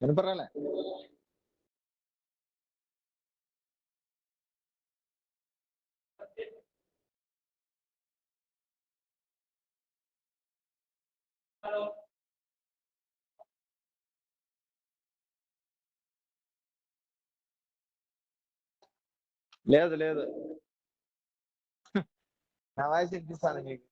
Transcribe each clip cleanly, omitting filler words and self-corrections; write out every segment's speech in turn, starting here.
వినపరాలే. లేదు లేదు, నా వాయిస్ వినిపిస్తాను మీకు.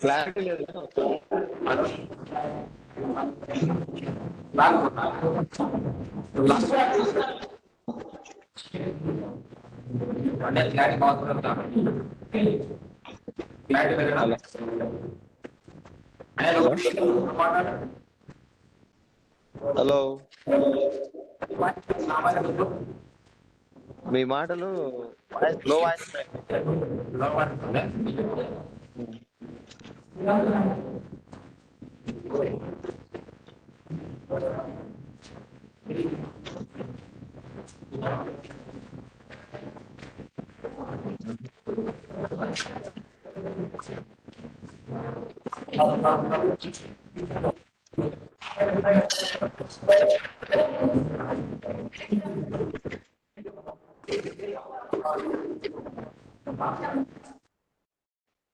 క్లారిటీ లేదు. హలో, మీ మాటలు లో వాయిస్.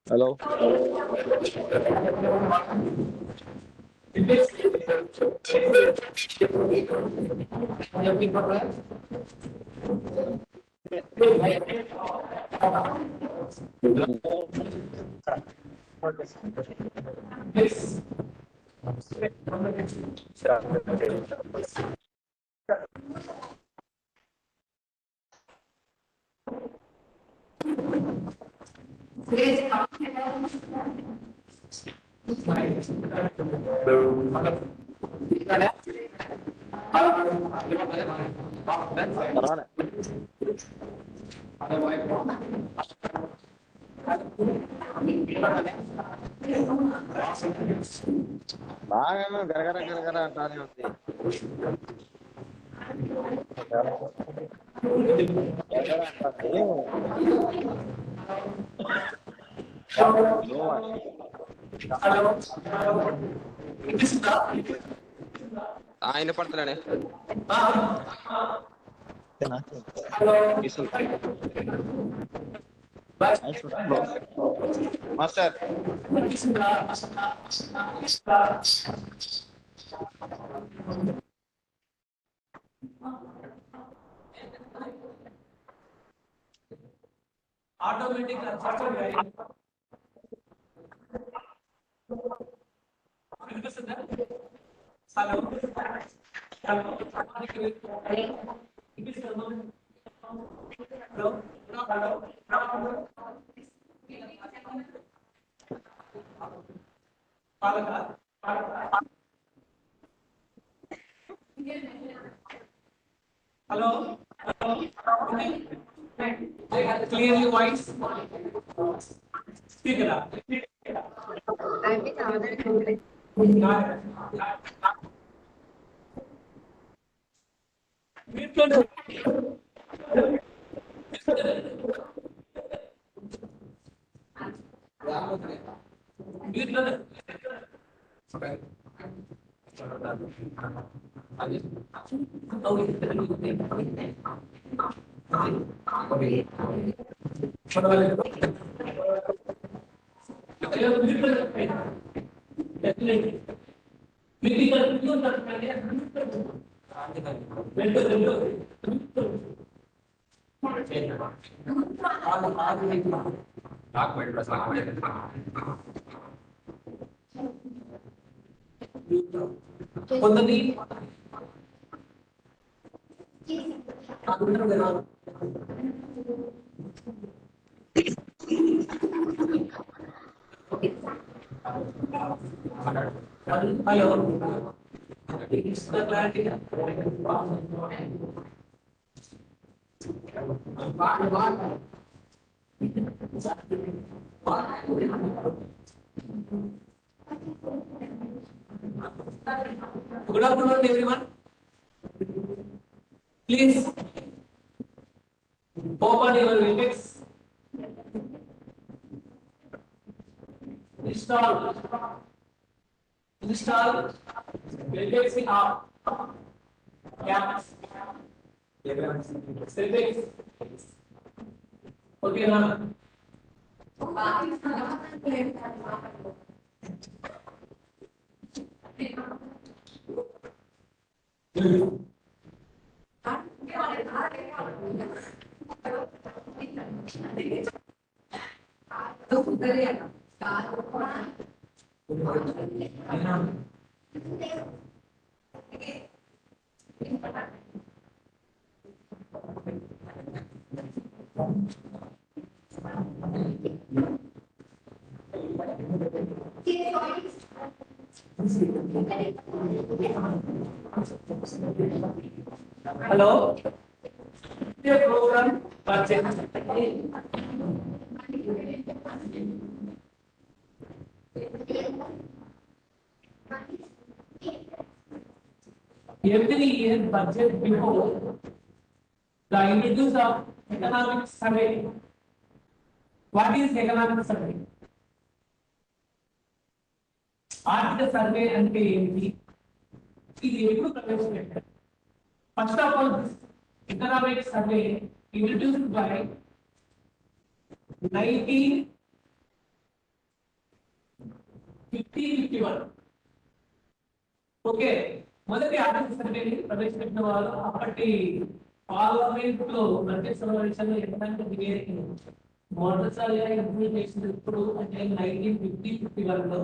హలో, పర్వాలే. బాగా గరగర గరగర అంటానే ఉంది. గరగర అంటుంది. ఆయన పడతానే మాస్టర్. ఆటోమేటిక్ వినిపిస్తుందా? Hello hello, clearly voice speaker కొంతది hello clarity Good afternoon, everyone. Please open your Webex. Install Webex app. Apps. Webex. Okay, now. Hello. Your program budget. Every year budget before the introduce of economic survey. What is economic survey? ఆర్థిక survey అంటే ఏంటి? ఇది ఎప్పుడు ప్రవేశపెట్టారు? First of all economic survey introduced by 1950-51. Okay, మొదటి ఆర్థిక సర్వేని ప్రవేశపెట్టిన వారు అప్పటి పార్లమెంట్ లో అంటే సమావేశంలో ఎకనామిక్ నివేదిక మొదటిసారిగా ఇంప్లిమెంట్ చేసింది ఇప్పుడు అంటే 1950-51 లో.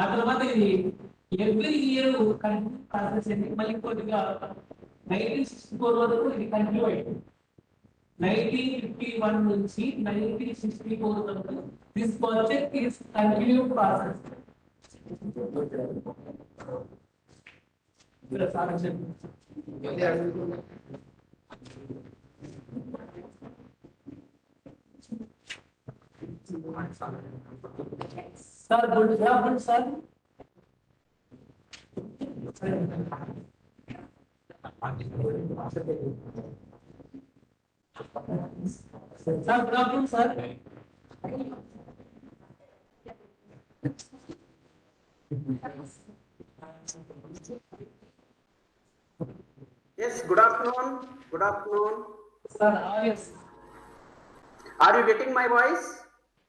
ఆ తర్వాత ఇది ఎవ్రీ ఇయర్ కంటిన్యూ ప్రాసెస్ అయింది. మళ్ళీ కొద్దిగా 1964 వరకు ఇది కంటిన్యూ అయింది. 1951 నుంచి 1964 వరకు this project is continue process. Sir, good afternoon, sir. Sir, good afternoon, sir. Yes, good afternoon. Good afternoon. Sir, yes. Are you getting my voice?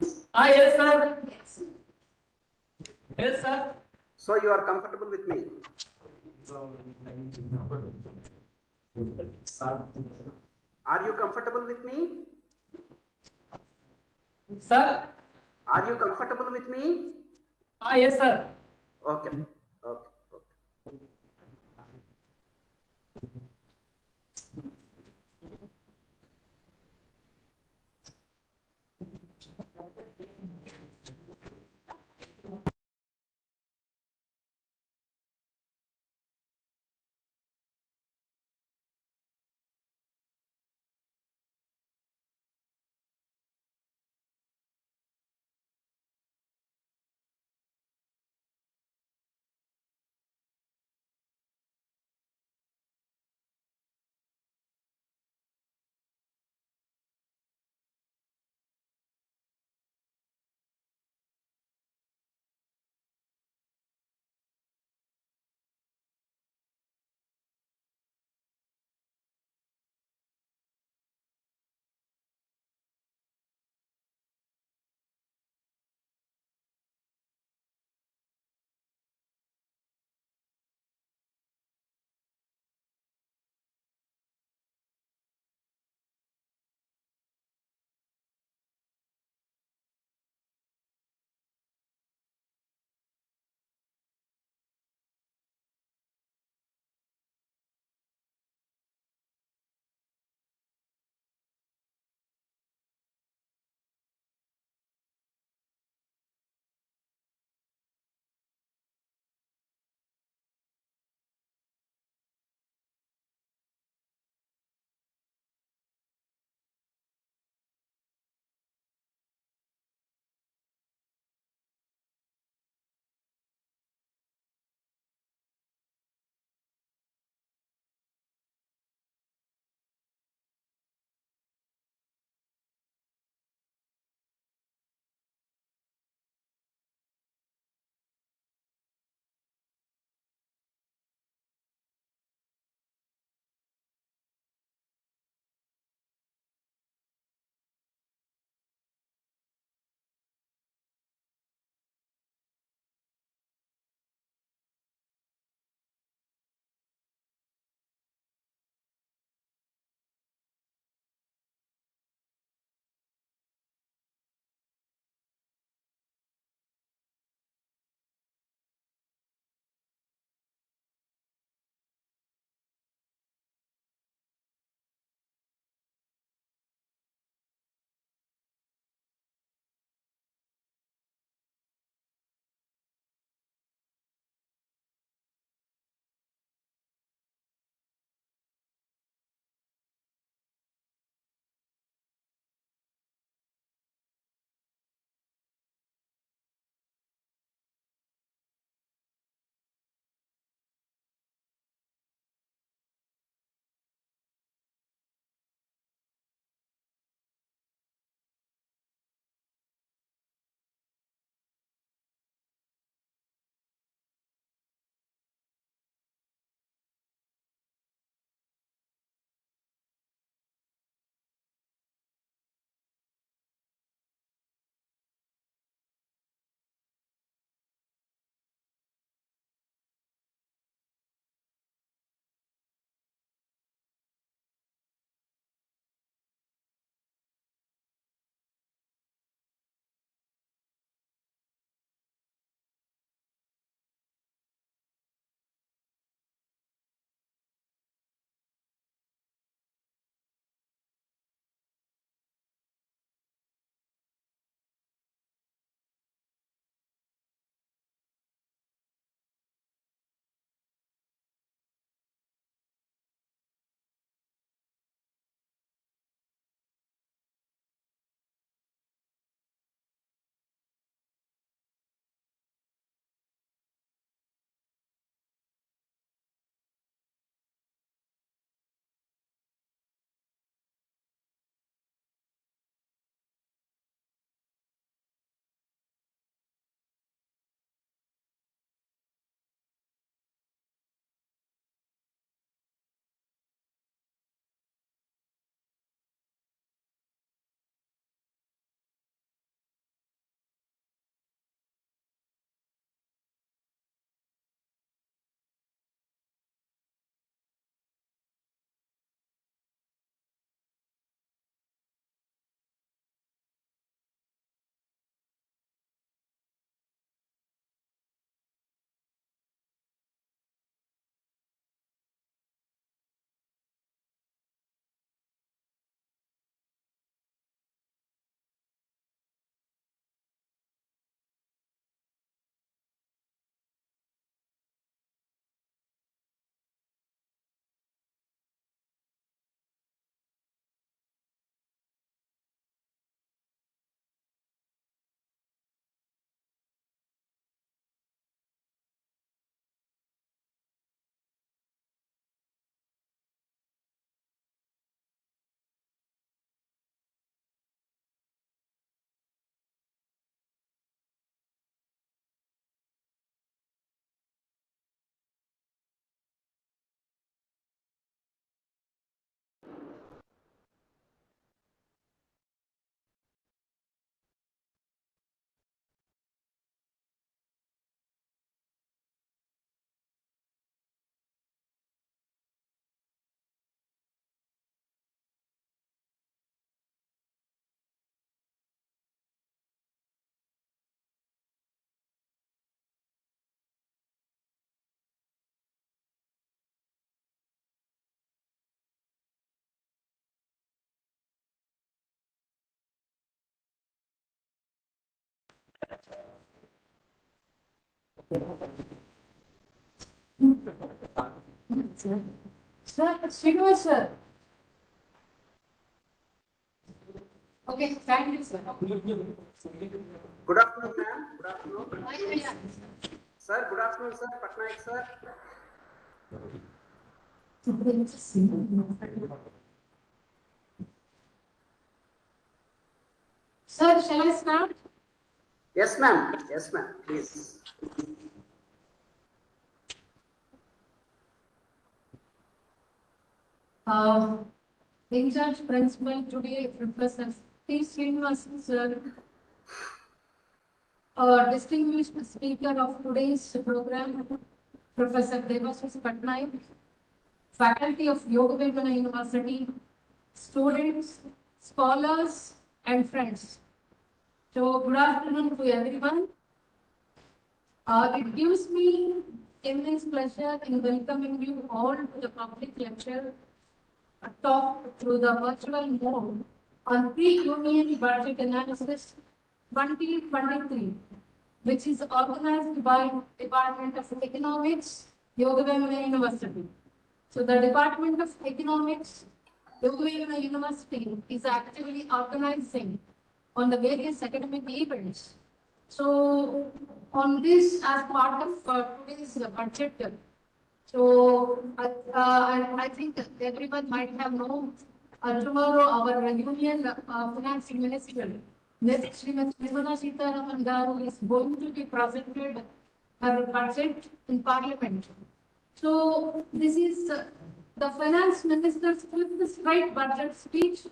Yes, sir. Yes, sir. So you are comfortable with me? Are you comfortable with me? Sir. Are you comfortable with me? Yes, sir. Okay. Okay. Sir, Srinivas sir. Okay, thank you, sir. Good afternoon, ma'am. Good afternoon. Sir, good afternoon, sir. Patnaik, sir. Sir, shall I start? Yes, ma'am. Yes, ma'am. Please. In charge principal today, Professor T. Srinivasan sir, distinguished speaker of today's program, Professor Devaswis Patnaik, faculty of Yoga Vedana University, students, scholars, and friends. So, good afternoon to everyone. It gives me immense pleasure in welcoming you all to the public lecture, a talk through the virtual mode on pre-union budget analysis 2023, which is organized by Department of Economics, Yoga Vedana University. So the Department of Economics, Yoga Vedana University is actively organizing on the various academic events. So on this as part of today's budget, so I think everyone might have known tomorrow our Union Finance Minister, Ms. Srimati Nirmala Sitharaman Garu is going to be presented her budget in Parliament. So this is the Finance Minister's fifth straight budget speech,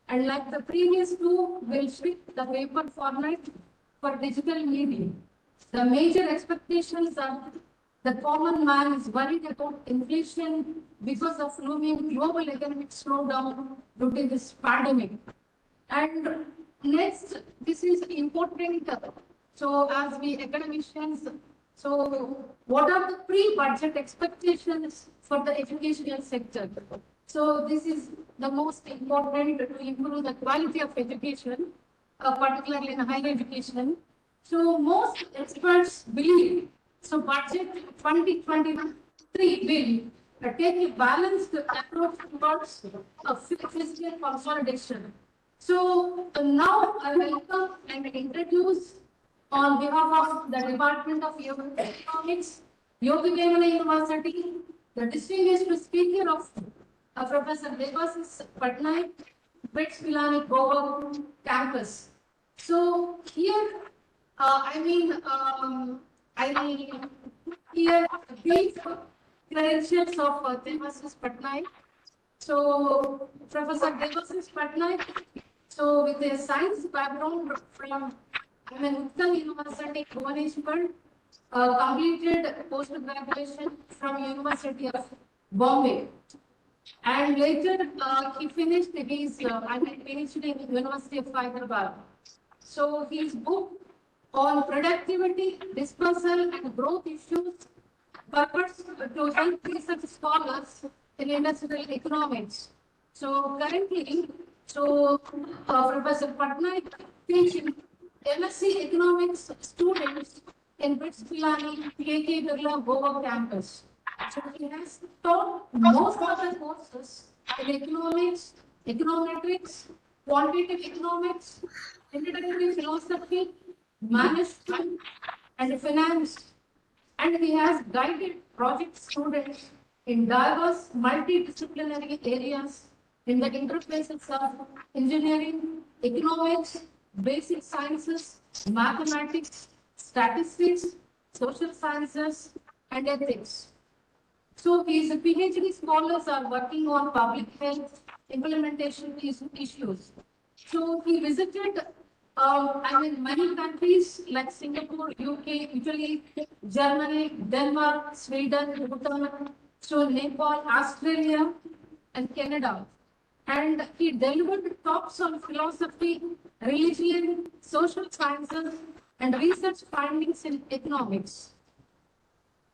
and like the previous two, will shift the paper format for digital media. The major expectations are the common man is worried about inflation because of looming global economic slowdown due to this pandemic. And next, this is important. So as we academicians, so what are the pre-budget expectations for the educational sector? So this is the most important to improve the quality of education, particularly in higher education. So most experts believe, so budget 2023 will take a balanced approach towards a fiscal consolidation. So now I welcome and introduce on behalf of the Department of Economics, Yoga Vedana University, the distinguished speaker of Professor Devaswis Patnaik, BITS Pilani Goa campus. So here, I will here brief credentials of Devaswis Patnaik. So Professor Devaswis Patnaik, so with a science background from Uttam University, Bhubaneswar, completed post-graduation from University of Bombay. And later he finished his PhD in University of Hyderabad. So his book on productivity, dispersal and growth issues purpose to help research scholars in industrial economics. So currently, Professor Patnaik teaching MSc Economics students in BITS Pilani KK Birla Goa campus. So he has taught most of the courses in economics, econometrics, quantitative economics, introductory philosophy, management, and finance. And he has guided project students in diverse multidisciplinary areas in the interfaces of engineering, economics, basic sciences, mathematics, statistics, social sciences, and ethics. So his PhD scholars are working on public health implementation issues. So he visited many countries like Singapore, UK, Italy, Germany, Denmark, Sweden, Bhutan, so Nepal, Australia, and Canada. And he delivered talks on philosophy, religion, social sciences, and research findings in economics.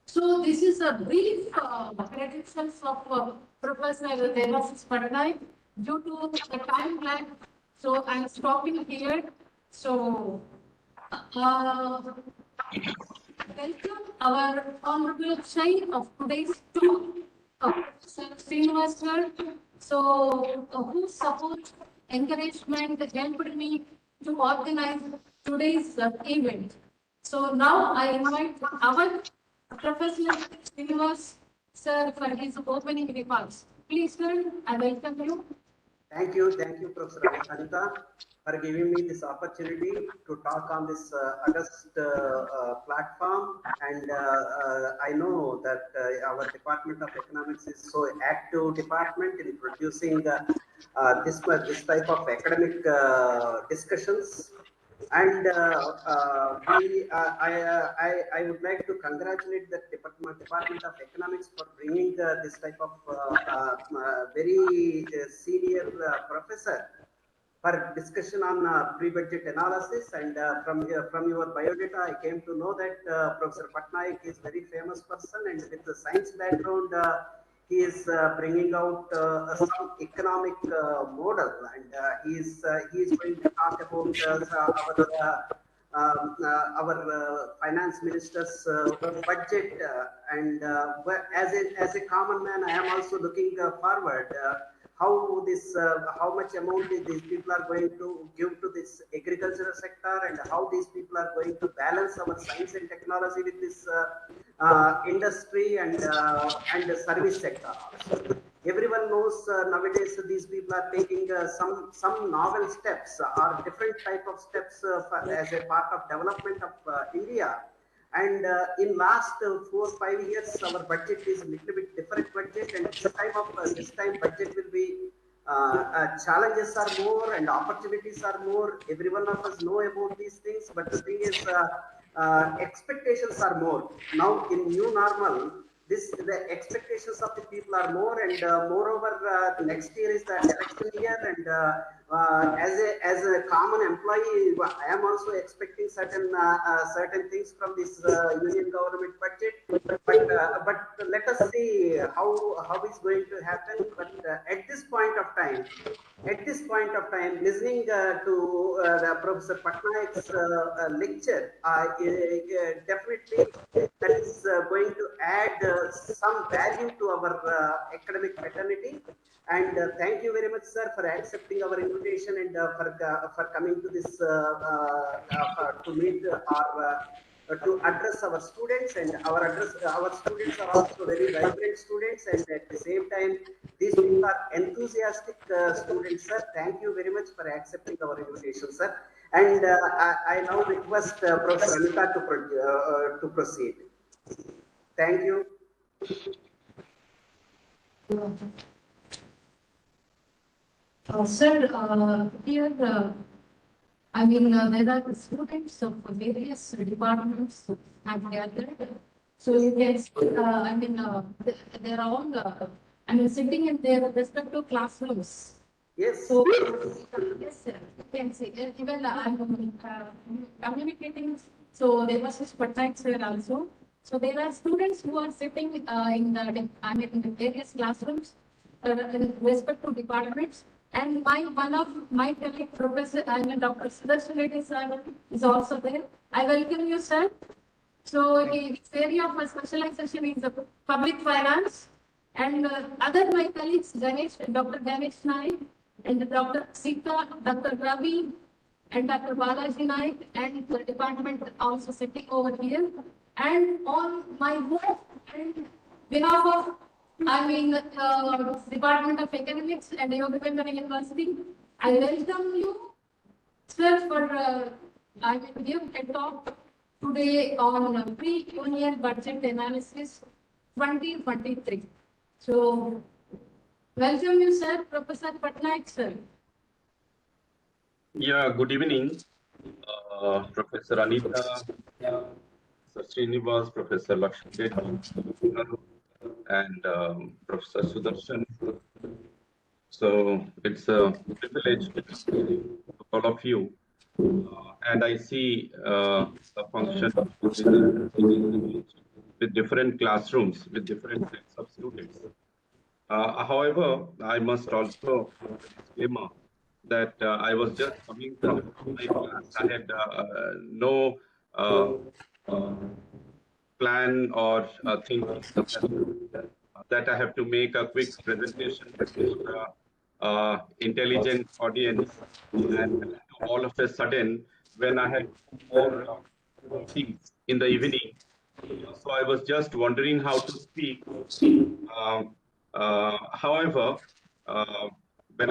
So this is a brief credentials of Professor Devaswis Patnaik. Due to the time lag, so I am stopping here. So welcome our honorable child of today's talk, Sir Srinivas sir. So, whose support, encouragement helped me to organize today's event. So now I invite our Professor Srinivas sir for his opening remarks. Please, sir, I welcome you. Thank you, Professor Anita, for giving me this opportunity to talk on this august platform. And I know that our Department of Economics is so active department in producing this type of academic discussions. And I would like to congratulate the Department of Economics for bringing this type of very senior professor for discussion on pre-budget analysis. And from your biodata, I came to know that Professor Patnaik is very famous person, and with the science background, he is bringing out some economic model, and he is going to talk about our finance minister's budget. And as a common man, I am also looking forward how much amount these people are going to give to this agricultural sector, and how these people are going to balance our science and technology with this industry and the service sector also. Everyone knows nowadays these people are taking some novel steps or different type of steps as a part of development of India. And in last 4 or 5 years, our budget is a little bit different budget, and this time budget will be challenges are more and opportunities are more. Every one of us know about these things, but the thing is, expectations are more. Now in new normal, the expectations of the people are more, and moreover, next year is the election year, and as a common employee, I am also expecting certain things from this union government budget. But let us see how it's going to happen. But at this point of time, listening to the Professor Patnaik's lecture, definitely that is going to add some value to our academic fraternity. And thank you very much, sir, for accepting our invitation, and for coming to this to meet our to address our students. And our students are also very vibrant students, and at the same time, these people are enthusiastic students, sir. Thank you very much for accepting our invitation, sir. And I now request Professor Anita to proceed. Thank you. Sir, here, I mean, there are students of various departments have gathered. So you can see, I mean, they're all, I mean, sitting in their respective classrooms. Yes. So, yes, sir, you can see, even I'm communicating, so there was this Patnaik sir also. So there are students who are sitting in the, I mean, in the various classrooms in respective departments. And one of my colleague, Professor, I mean, Dr. Sudarshan Reddy sir is also there. I welcome you, sir. So his area of specialization is public finance. And other my colleagues, Dr. Ganesh Naik, and Dr. Sita, Dr. Ravi, and Dr. Balaji Naik, and the department also sitting over here. And on my behalf of, I mean, Department of Economics and Yoga University, I welcome you, sir, for I will give a talk today on pre-union budget analysis 2023. So, welcome you, sir, Professor Patnaik, sir. Yeah, good evening, Professor Anita, Sir Srinivas, Professor Lakshmi, and Professor Sudarshan. So it's a privilege to all of you. And I see a function with different classrooms, with different sets of students. However, I must also disclaimer that I was just coming from my class. I had no plan or thinking that I have to make a quick presentation to intelligent audience, and all of a sudden, when I had more meetings in the evening, so I was just wondering how to speak. However, when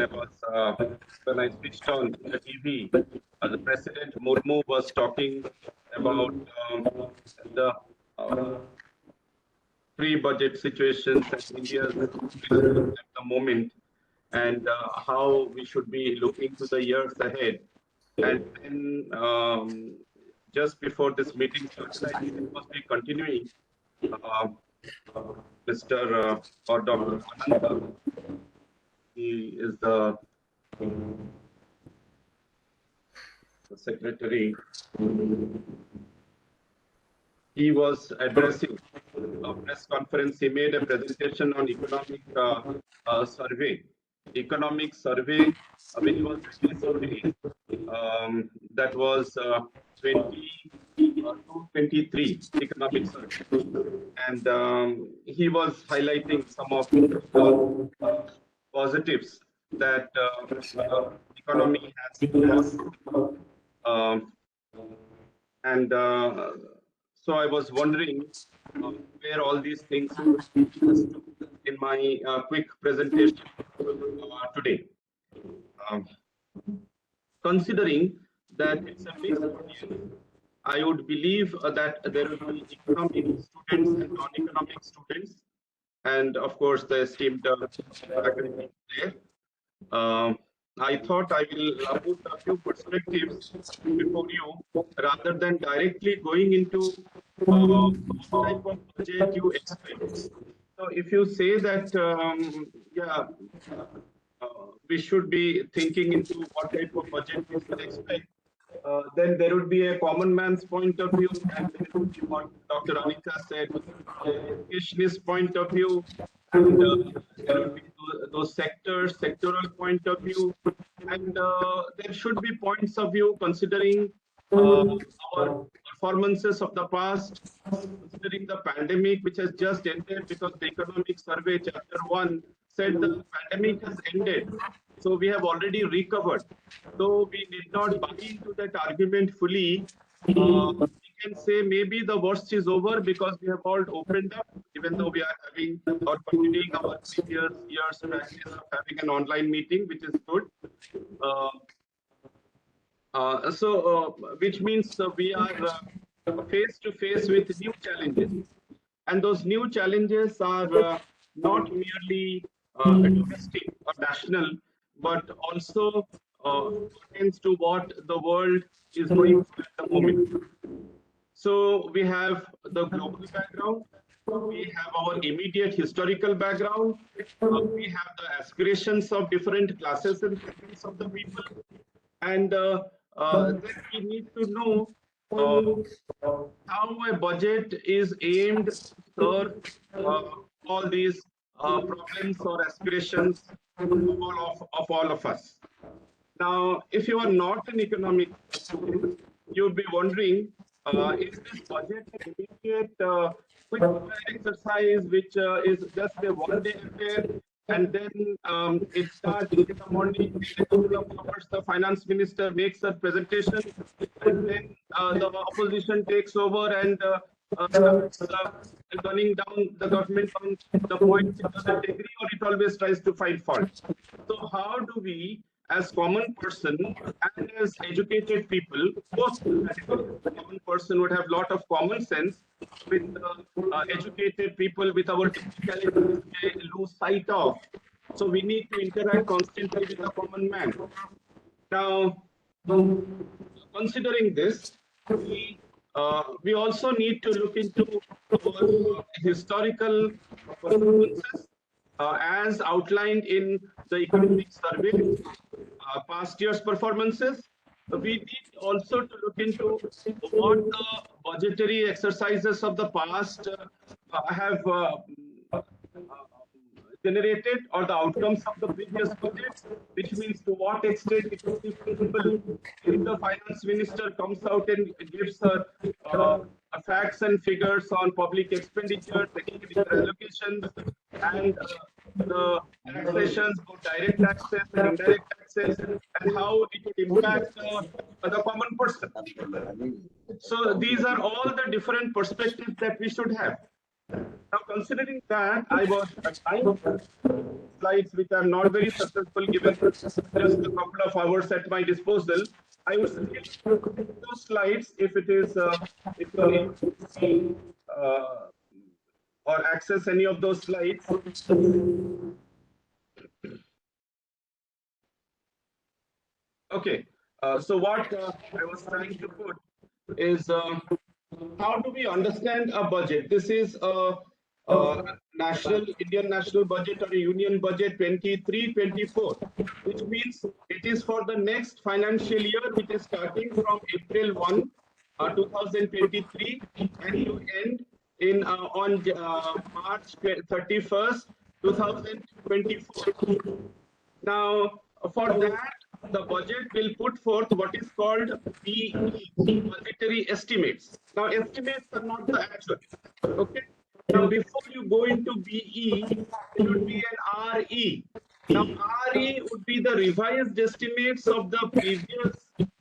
I switched on the TV, the President Murmu was talking about the pre-budget situations and India's at the moment, and how we should be looking to the years ahead. And then just before this meeting started, I think it must be continuing. Mr. or Dr. Ananta, he is the secretary. He was addressing a press conference. He made a presentation on economic survey. Economic survey, which was recently, that was 2023 economic survey, and he was highlighting some of the positives that economy has, and so I was wondering where all these things in my quick presentation today. Considering that it's a mixed audience, I would believe that there will be economic students and non-economic students, and of course the esteemed academic there. I thought I will put a few perspectives before you, rather than directly going into what type of budget you expect. So if you say that, we should be thinking into what type of budget we should expect, then there would be a common man's point of view, and there would be what Dr. Anita said, educationist point of view, and there would be those sectoral point of view, and there should be points of view considering our performances of the past, considering the pandemic which has just ended, because the economic survey chapter 1 said the pandemic has ended. So we have already recovered. So we did not buy into that argument fully. We can say maybe the worst is over because we have all opened up, even though we are having or continuing our previous years practice of having an online meeting, which is good. Which means we are face to face with new challenges, and those new challenges are not merely domestic or national, but also pertains to what the world is going through at the moment. So we have the global background, we have our immediate historical background, we have the aspirations of different classes and segments of the people, and then we need to know how a budget is aimed to serve all these problems or aspirations of all of us. Now, if you are not an economic student, you would be wondering, is this budget an immediate quick exercise which is just a one-day affair, and then it starts in the morning, in a couple of hours, the finance minister makes a presentation, and then the opposition takes over and starts running down the government on the points it doesn't agree, or it always tries to find fault. So how do we, as common person and as educated people, both common person would have a lot of common sense, with educated people with our technicalities they lose sight of. So we need to interact constantly with the common man. Now, considering this, we also need to look into our historical performances as outlined in the economic survey, past year's performances. We need also to look into what the budgetary exercises of the past have generated, or the outcomes of the previous budgets, which means to what extent it would be feasible if the finance minister comes out and gives a facts and figures on public expenditure, expenditure allocations, and the taxations, both direct taxes and indirect taxes, and how it would impact the common person. So these are all the different perspectives that we should have. Now, considering that, I was assigned slides which I'm not very successful given just a couple of hours at my disposal. I would suggest those slides if it is if you're able to see or access any of those slides. Okay, so what I was trying to put is how do we understand a budget? This is a Indian national budget or a union budget 23-24, which means it is for the next financial year, which is starting from April 1, 2023, and to end in on March 31st, 2024. Now, for that, the budget will put forth what is called BE, budgetary estimates. Now, estimates are not the actual. Okay. Now, before you go into BE, it would be an RE. Now, RE would be the revised estimates of the previous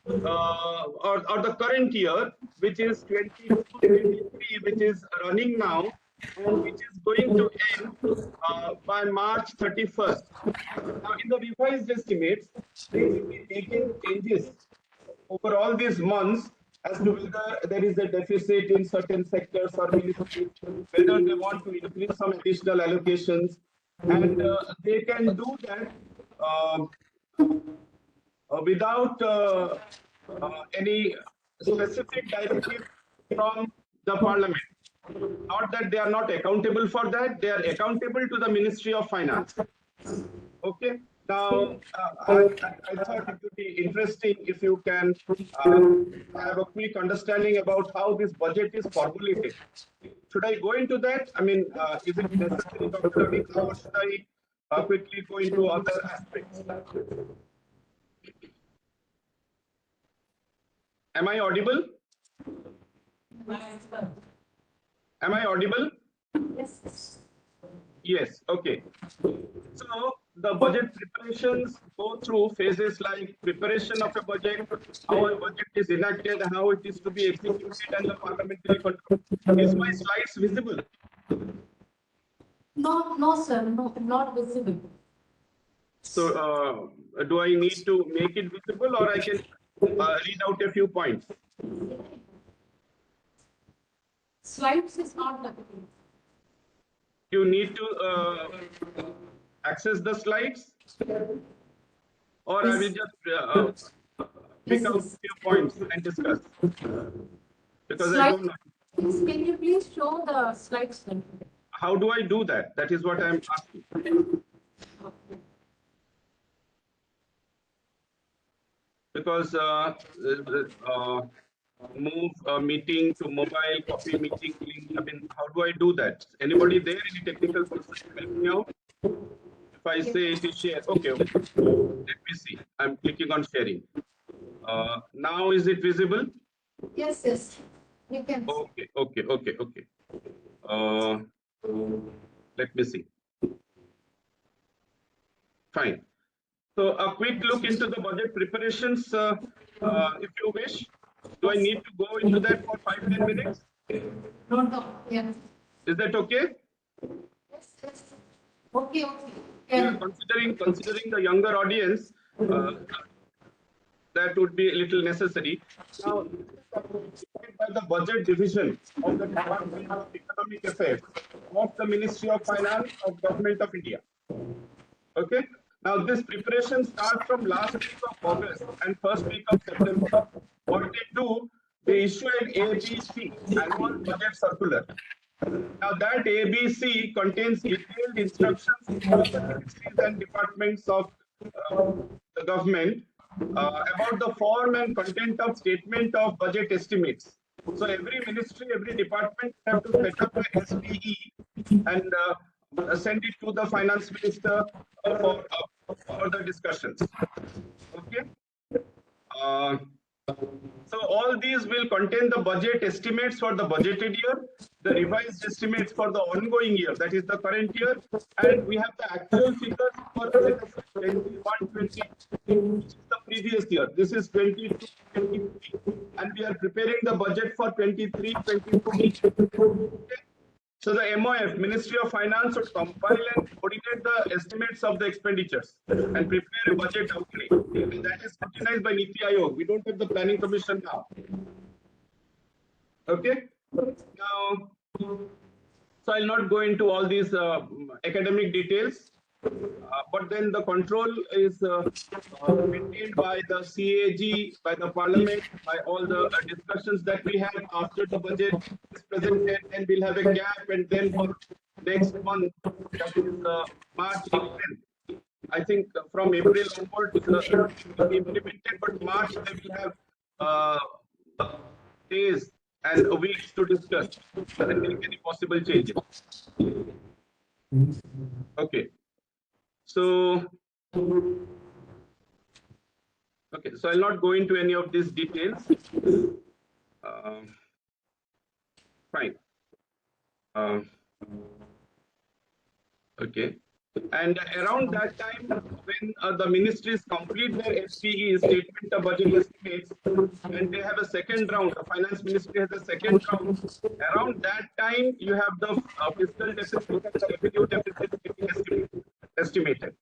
or the current year, which is 22-23, which is running now, and which is going to end by March 31st. Now, in the revised estimates, they will be making changes over all these months as to whether there is a deficit in certain sectors or ministries, whether they want to increase some additional allocations, and they can do that without any specific directive from the parliament. Not that they are not accountable for that, they are accountable to the Ministry of Finance. Okay. Now, I thought it would be interesting if you can have a quick understanding about how this budget is formulated. Should I go into that? I mean, is it necessary, Dr. Ravi, or should I quickly go into other aspects? Am I audible? Am I audible? Yes. Yes, okay. So the budget preparations go through phases like preparation of a budget, how a budget is enacted, how it is to be executed, and the parliamentary control. Is my slides visible? No, sir, no, not visible. So do I need to make it visible, or I can read out a few points? Slides is not visible. You need to access the slides, or I will just pick out a few points and discuss, because I don't know. Can you please show the slides then? How do I do that? That is what I'm asking. Because move a meeting to mobile, copy meeting link. I mean, how do I do that? Anybody there? Any technical person help me out? If I say it is share, okay. Let me see. I'm clicking on sharing. Now is it visible? Yes, you can. Okay. Let me see. Fine. So a quick look into the budget preparations, if you wish. Do I need to go into that for 5-10 minutes? No, yeah. Is that okay? Yes. Okay. Yeah, considering the younger audience, that would be a little necessary. Now, by the budget division of the Department of Economic Affairs of the Ministry of Finance of Government of India. Okay. Now, this preparation starts from last week of August and first week of September. What they do, they issue an ABC, annual budget circular. Now, that ABC contains detailed instructions for the ministries and departments of the government about the form and content of statement of budget estimates. So, every ministry, every department have to set up a SPE and send it to the finance minister for the discussions. Okay. So all these will contain the budget estimates for the budgeted year, the revised estimates for the ongoing year, that is the current year, and we have the actual figures for let us say 21-20, which is the previous year. This is 22-23, and we are preparing the budget for 23-24. So the MOF, Ministry of Finance, would compile and coordinate the estimates of the expenditures and prepare a budget outlay. And that is scrutinized by NITI Aayog. We don't have the planning commission now. Okay. Now, so I'll not go into all these academic details. But then the control is maintained by the CAG, by the Parliament, by all the discussions that we have after the budget is presented, and we'll have a gap, and then for next month, that is March, April. I think from April onwards, it will be implemented, but March they will have days and weeks to discuss and make any possible changes. Okay. So, okay, so I'll not go into any of these details. Fine. Okay. And around that time, when the ministries complete their SPE, statement of budget estimates, and they have a second round, the finance ministry has a second round. Around that time, you have the fiscal deficit and the revenue deficit getting estimated.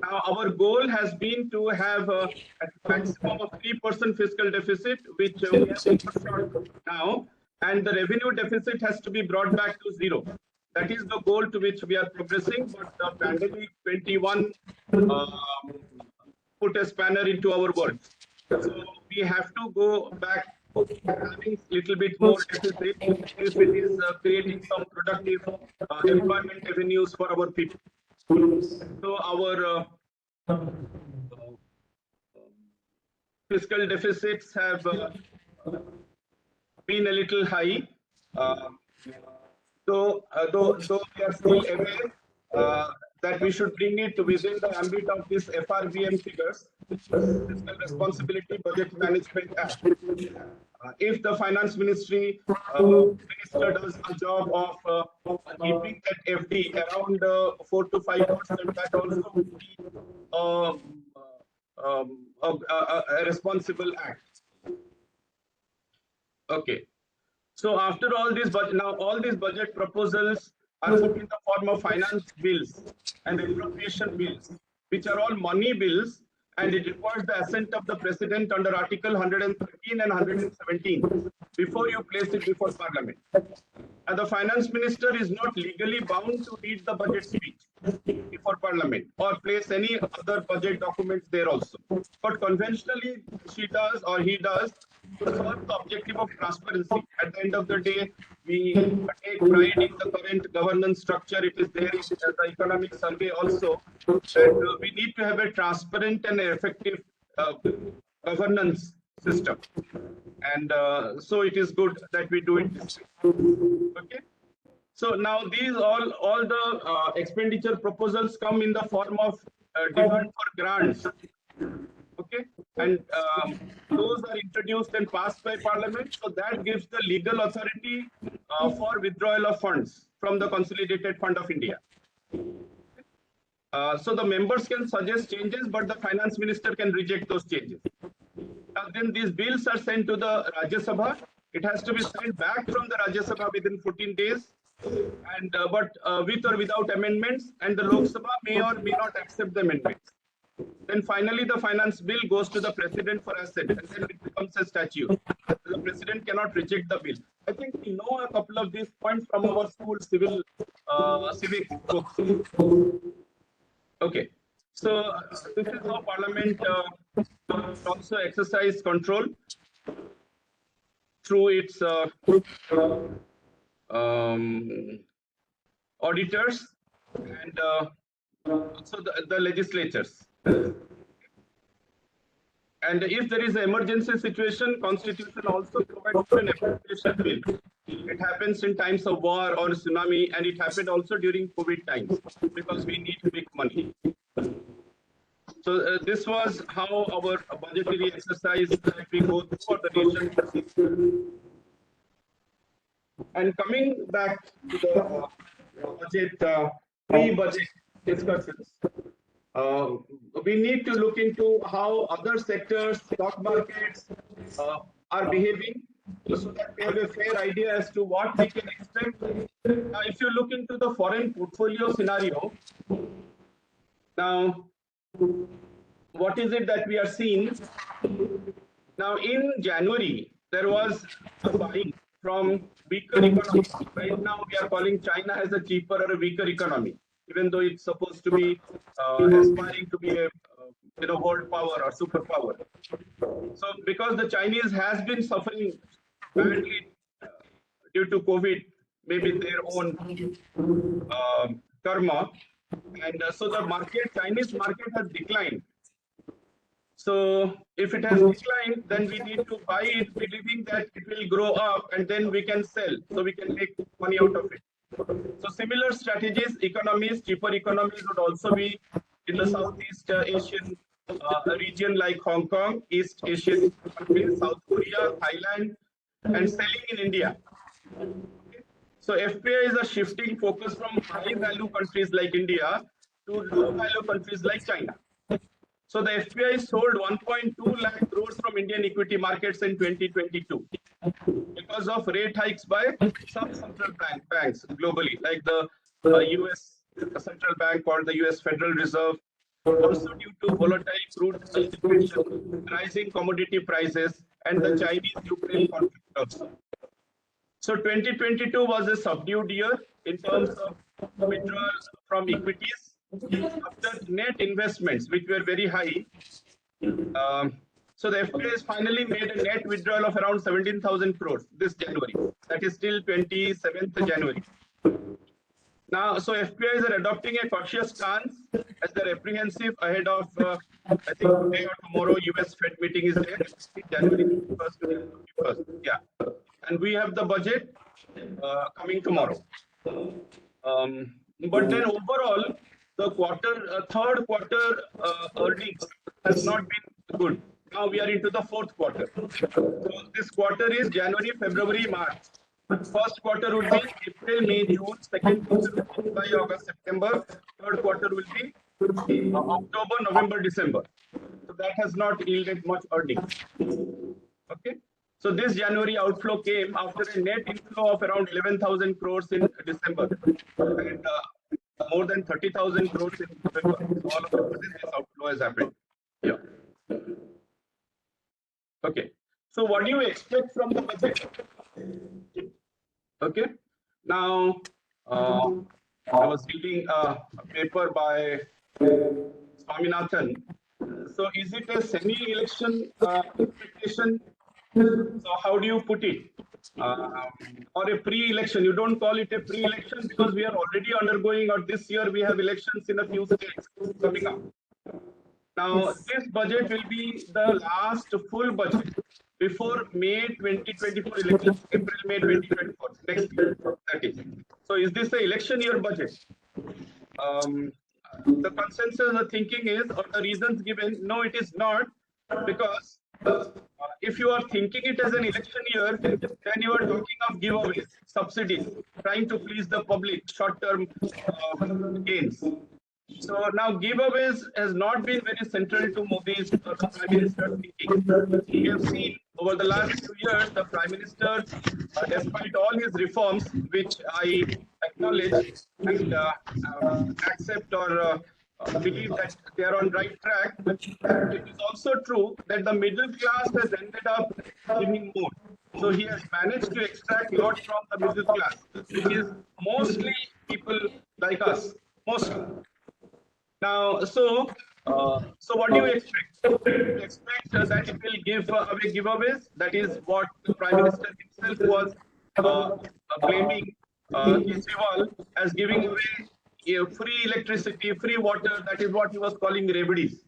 Now, our goal has been to have a maximum of 3% fiscal deficit, which we have now, and the revenue deficit has to be brought back to zero. That is the goal to which we are progressing, but the pandemic 21 put a spanner into our works. So we have to go back having a little bit more deficit if it is creating some productive employment avenues for our people. So our fiscal deficits have been a little high. Though we are still aware that we should bring it within the ambit of this FRBM figures, Fiscal Responsibility Budget Management Act. If the Finance Ministry Minister does a job of keeping that FD around 4 to 5%, that also would be a responsible act. Okay. So after all this, now all these budget proposals are put in the form of finance bills and appropriation bills, which are all money bills, and it requires the assent of the President under Article 113 and 117 before you place it before Parliament. And the Finance Minister is not legally bound to read the budget speech before Parliament or place any other budget documents there also. But conventionally, she does or he does to serve the objective of transparency. At the end of the day, we take pride in the current governance structure. It is there in the economic survey also. And we need to have a transparent and effective governance system. And so it is good that we do it this way. Okay. So now these all the expenditure proposals come in the form of demand for grants. Okay, and those are introduced and passed by Parliament, so that gives the legal authority for withdrawal of funds from the Consolidated Fund of India. So the members can suggest changes, but the Finance Minister can reject those changes. Then these bills are sent to the Rajya Sabha. It has to be sent back from the Rajya Sabha within 14 days, and but with or without amendments, and the Lok Sabha may or may not accept the amendments. Then finally, the finance bill goes to the President for assent, and then it becomes a statute. The President cannot reject the bill. I think we know a couple of these points from our school civic books. Okay, so this is how Parliament also exercise control through its auditors and also the legislatures. And if there is an emergency situation, Constitution also provides for an appropriation bill. It happens in times of war or tsunami, and it happened also during COVID times because we need big money. So this was how our budgetary exercise that we go through for the nation. And coming back to the budget, pre-budget discussions, we need to look into how other sectors, stock markets are behaving so that we have a fair idea as to what we can expect. Now, if you look into the foreign portfolio scenario, now, what is it that we are seeing? Now, in January, there was a buying from weaker economies. Right now, we are calling China as a cheaper or a weaker economy, even though it's supposed to be aspiring to be a world power or superpower. So, because the Chinese has been suffering badly due to COVID, maybe their own karma, and so the market, Chinese market has declined. So if it has declined, then we need to buy it, believing that it will grow up, and then we can sell, so we can make money out of it. So similar strategies, economies, cheaper economies would also be in the Southeast Asian region like Hong Kong, East Asian countries, South Korea, Thailand, and selling in India. So FPI is a shifting focus from high value countries like India to low value countries like China. So the FPI sold 1.2 lakh crores from Indian equity markets in 2022 because of rate hikes by some central banks globally, like the US central bank or the US Federal Reserve, also due to volatile crude situation, rising commodity prices, and the Chinese-Ukraine conflict also. So 2022 was a subdued year in terms of withdrawal from equities after net investments, which were very high. So the FPI has finally made a net withdrawal of around 17,000 crores this January. That is till 27th January. Now, so FPIs are adopting a cautious stance as they're apprehensive ahead of, I think today or tomorrow, US Fed meeting is there, January 1st to 21st. Yeah. And we have the budget coming tomorrow. But then overall, the third quarter earnings has not been good. Now we are into the fourth quarter. So this quarter is January, February, March. First quarter would be April, May, June. Second quarter will be July, August, September. Third quarter will be October, November, December. So that has not yielded much earnings. Okay. So this January outflow came after a net inflow of around 11,000 crores in December and more than 30,000 crores in November. So all of a sudden this outflow has happened. Yeah. Okay. So what do you expect from the budget? Okay. Now, I was reading a paper by Swaminathan. So is it a semi-election expectation? So how do you put it? Or a pre-election? You don't call it a pre-election because we are already undergoing, or this year we have elections in a few states coming up. Now, this budget will be the last full budget before May 2024 elections, April, May 2024, next year, that is. So is this the election year budget? The consensus, the thinking is, or the reasons given, no, it is not, because if you are thinking it as an election year, then you are talking of giveaways, subsidies, trying to please the public, short-term gains. So now giveaways has not been very central to Modi's or the Prime Minister's thinking. We have seen over the last few years, the Prime Minister, despite all his reforms, which I acknowledge and accept or believe that they are on right track, it is also true that the middle class has ended up giving more. So he has managed to extract a lot from the middle class, which is mostly people like us, mostly. Now, so what do you expect? You expect that it will give away giveaways? That is what the Prime Minister himself was blaming Kejriwal as giving away free electricity, free water. That is what he was calling revenues.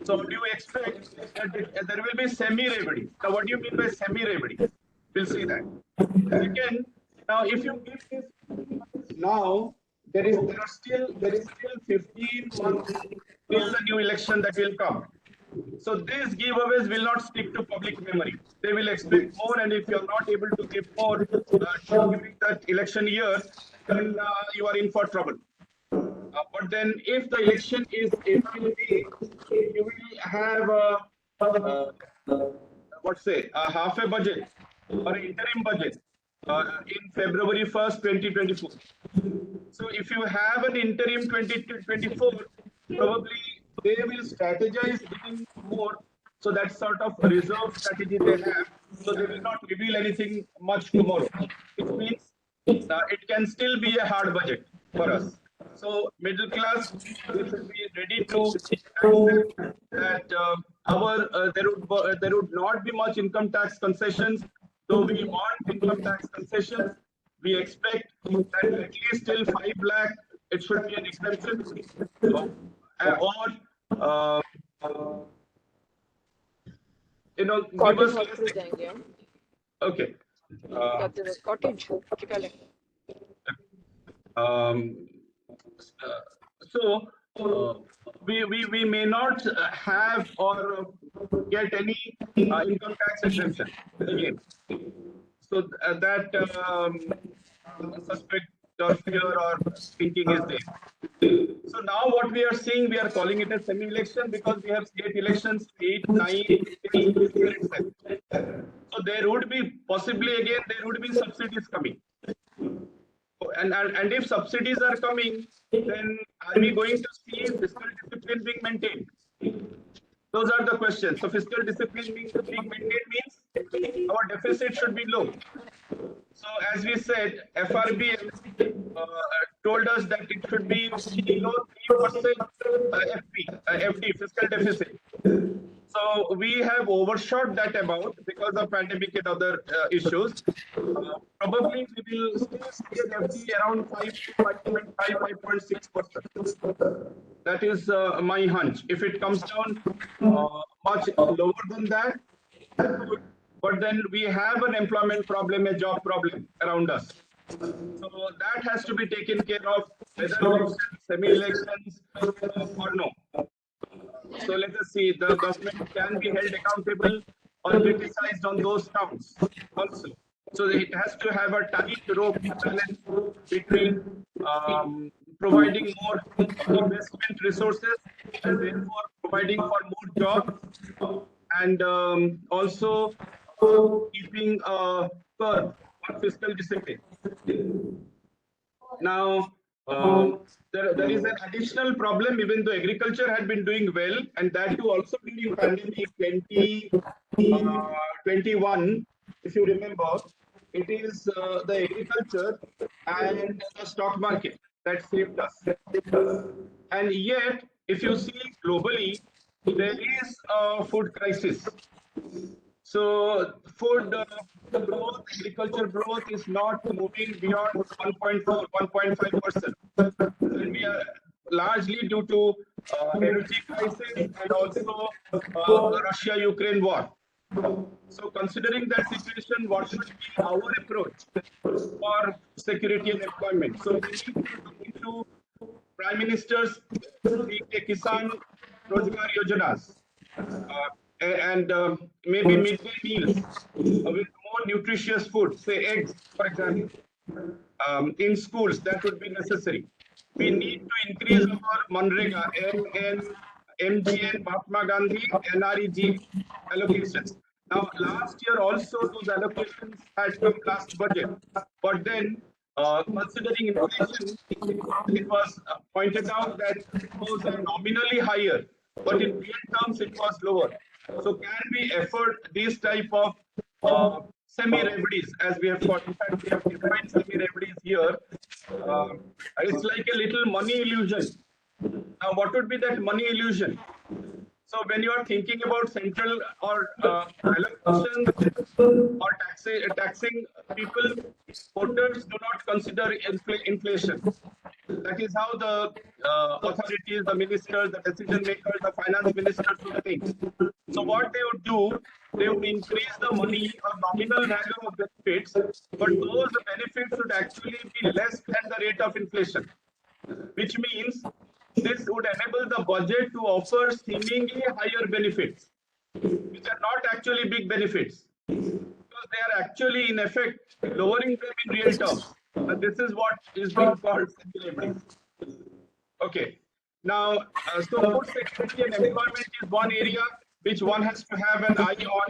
So do you expect that there will be semi-revenues? Now, what do you mean by semi-revenues? We'll see that. Second, now if you give this now, there is still 15 months till the new election that will come. So these giveaways will not stick to public memory. They will expect more, and if you are not able to give more during that election year, then you are in for trouble. But then if the election is April May, you will have a half a budget or interim budget in February 1st, 2024. So if you have an interim 2024, probably they will strategize giving more. So that's sort of a reserve strategy they have. So they will not reveal anything much tomorrow, which means it can still be a hard budget for us. So middle class, we should be ready to accept that there would not be much income tax concessions. So we want income tax concessions. We expect that at least till 5 lakh, it should be an exemption. Give us less. Okay. Cottage. We may not have or get any income tax exemption again. So that suspect or fear or thinking is there. So now what we are seeing, we are calling it a semi-election because we have state elections 8, 9, 10, 7. So there would be possibly again there would be subsidies coming. And if subsidies are coming, then are we going to see fiscal discipline being maintained? Those are the questions. So fiscal discipline being maintained means our deficit should be low. So as we said, FRB told us that it should be below 3% FD, fiscal deficit. So we have overshot that amount because of pandemic and other issues. Probably we will still see an FD around 5.6%. That is my hunch. If it comes down much lower than that, but then we have an employment problem, a job problem around us. So that has to be taken care of, whether elections, semi-elections or no. So let us see, the government can be held accountable or criticized on those counts also. So it has to have a tight rope balance between providing more investment resources and therefore providing for more jobs and also keeping a curb on fiscal discipline. Now, there is an additional problem, even though agriculture had been doing well, and that too also during pandemic 2021, if you remember, it is the agriculture and the stock market that saved us. And yet, if you see globally, there is a food crisis. So food growth, agriculture growth is not moving beyond 1.4, 1.5%. And we are largely due to energy crisis and also Russia-Ukraine war. So considering that situation, what should be our approach for security and employment? So we need to look into Prime Minister's Kisan Rozgar Yojanas. And maybe midday meals with more nutritious food, say eggs, for example, in schools, that would be necessary. We need to increase our Manrega, MGN, Mahatma Gandhi, NREG allocations. Now, last year also those allocations had come last budget, but then considering inflation, it was pointed out that those are nominally higher, but in real terms it was lower. So can we afford these type of semi-reveries, as we have got? In fact, we have defined semi-reveries here. It's like a little money illusion. Now, what would be that money illusion? So when you are thinking about central or allocations or taxing people, voters do not consider inflation. That is how the authorities, the ministers, the decision makers, the finance ministers would think. So what they would do, they would increase the money or nominal value of benefits, but those benefits should actually be less than the rate of inflation, which means this would enable the budget to offer seemingly higher benefits, which are not actually big benefits, because they are actually in effect lowering them in real terms. And this is what is being called simulation. Okay. Now, so food security and employment is one area which one has to have an eye on.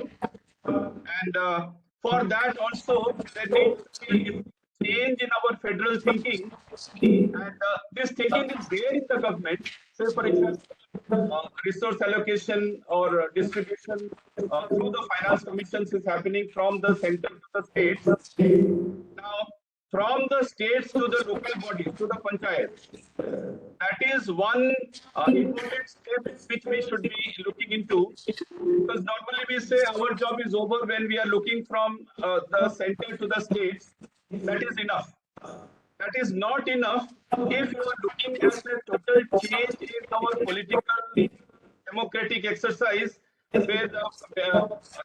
And for that also, there needs to be change in our federal thinking. And this thinking is there in the government. Say, for example, resource allocation or distribution through the finance commissions is happening from the center to the states. Now, from the states to the local bodies, to the panchayats. That is one important step which we should be looking into, because normally we say our job is over when we are looking from the center to the states. That is enough. That is not enough if you are looking at a total change in our political democratic exercise, where the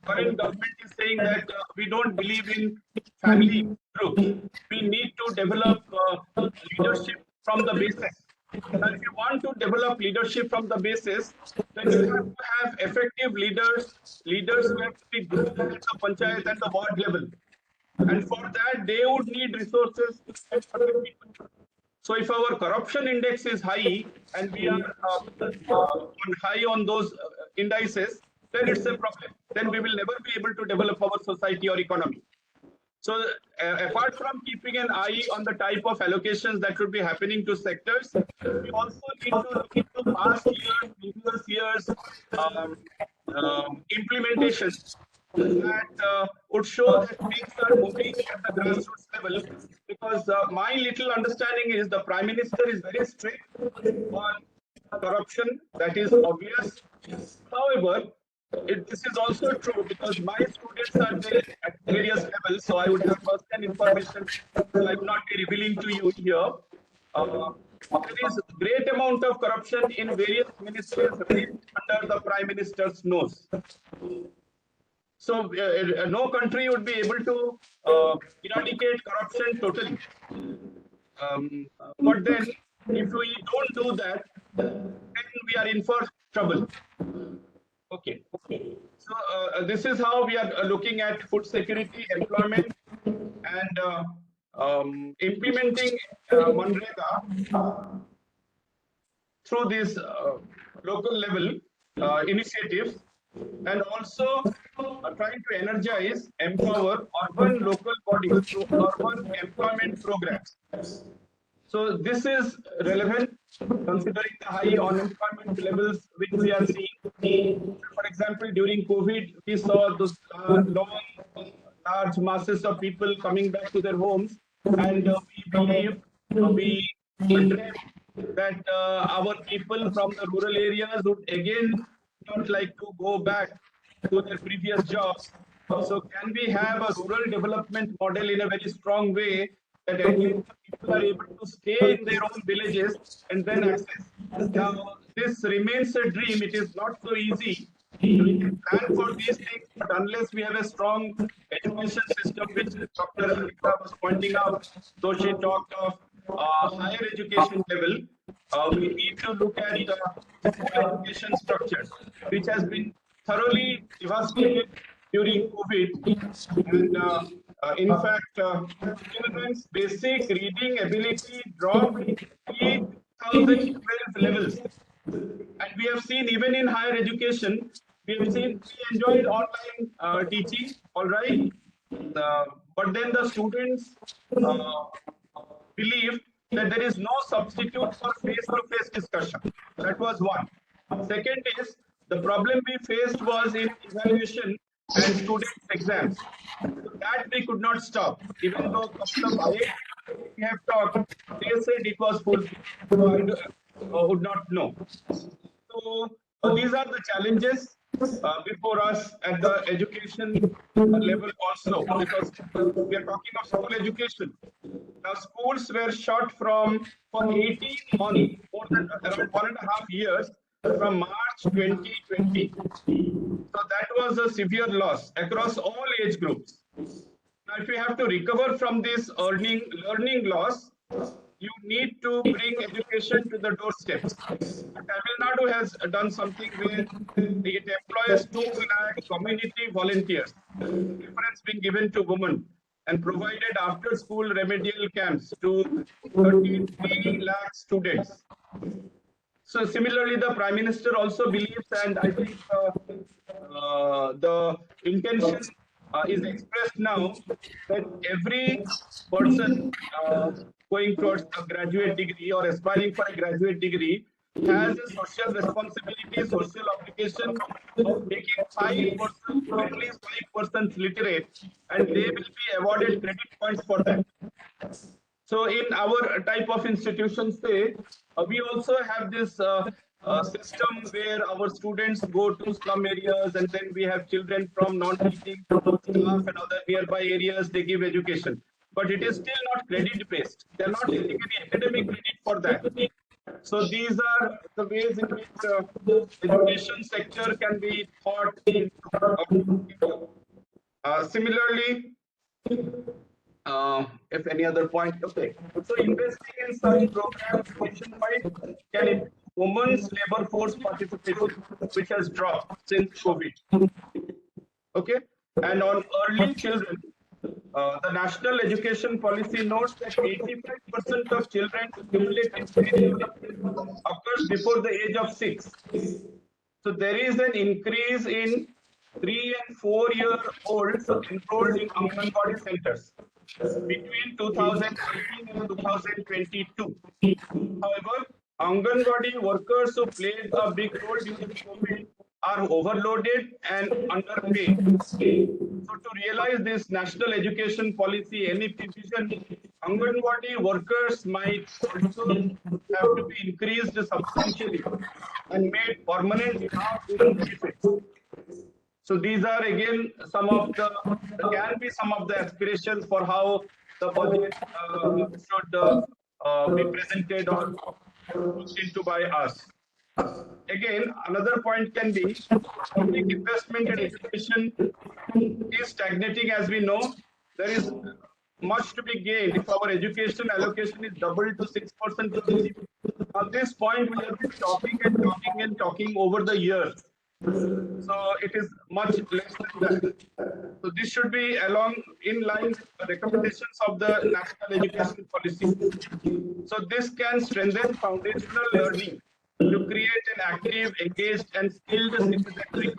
current government is saying that we don't believe in family groups. We need to develop leadership from the basis. And if you want to develop leadership from the basis, then you have to have effective leaders. Leaders who have to be good at the panchayat and the ward level. And for that, they would need resources for the people. So if our corruption index is high and we are high on those indices, then it's a problem. Then we will never be able to develop our society or economy. So apart from keeping an eye on the type of allocations that should be happening to sectors, we also need to look into past years, previous years, implementation that would show that things are moving at the grassroots level. Because my little understanding is the Prime Minister is very strict on corruption. That is obvious. However, this is also true because my students are there at various levels, so I would have first-hand information I will not be revealing to you here. There is a great amount of corruption in various ministries under the Prime Minister's nose. So no country would be able to eradicate corruption totally. But then, if we don't do that, then we are in for trouble. Okay. So this is how we are looking at food security, employment, and implementing Manrega through these local level initiatives, and also trying to energize, empower urban local bodies through urban employment programs. So this is relevant considering the high unemployment levels which we are seeing. For example, during COVID, we saw those large masses of people coming back to their homes, and we dreamt that our people from the rural areas would again not like to go back to their previous jobs. So can we have a rural development model in a very strong way that at least people are able to stay in their own villages and then access? Now, this remains a dream. It is not so easy. We can plan for these things, but unless we have a strong education system, which Dr. Alika was pointing out, so she talked of higher education level, we need to look at the education structure, which has been thoroughly devastated during COVID. And in fact, children's basic reading ability dropped 2012 levels. And we have seen even in higher education, we enjoyed online teaching, all right. But then the students believed that there is no substitute for face-to-face discussion. That was one. Second is, the problem we faced was in evaluation and students' exams. So that we could not stop. Even though we have talked, they said it was full. I would not know. So these are the challenges before us at the education level also, because we are talking of school education. Now, schools were shut for 18 months, more than around 1.5 years, from March 2020. So that was a severe loss across all age groups. Now, if we have to recover from this learning loss, you need to bring education to the doorstep. Tamil Nadu has done something where it employs 2 lakh community volunteers, preference being given to women, and provided after school remedial camps to 33 lakh students. So similarly, the Prime Minister also believes, and I think the intention is expressed now that every person going towards a graduate degree or aspiring for a graduate degree has a social responsibility, social obligation of making 5%, at least 5% literate, and they will be awarded credit points for that. So in our type of institutions, say, we also have this system where our students go to slum areas, and then we have children from non-teaching staff and other nearby areas, they give education. But it is still not credit-based. They are not getting any academic credit for that. So these are the ways in which education sector can be thought into. Similarly, if any other point, okay. So investing in such programs nationwide can improve women's labor force participation, which has dropped since COVID. Okay, and on early children, the National Education Policy notes that 85% of children's cumulative brain development occurs before the age of 6. So there is an increase in 3 and 4-year-olds enrolled in Anganwadi centers between 2018 and 2022. However, Anganwadi workers who played a big role during COVID are overloaded and underpaid. So to realize this national education policy, NEP vision, Anganwadi workers might also have to be increased substantially and made permanent staff with benefits. So these are again some of the, can be some of the aspirations for how the budget should be presented or looked into by us. Again, another point can be public investment in education is stagnating. As we know, there is much to be gained if our education allocation is doubled to 6% of GDP. At this point, we have been talking and talking and talking over the years. So it is much less than that. So this should be along in line with the recommendations of the National Education Policy. So this can strengthen foundational learning to create an active, engaged, and skilled citizenry.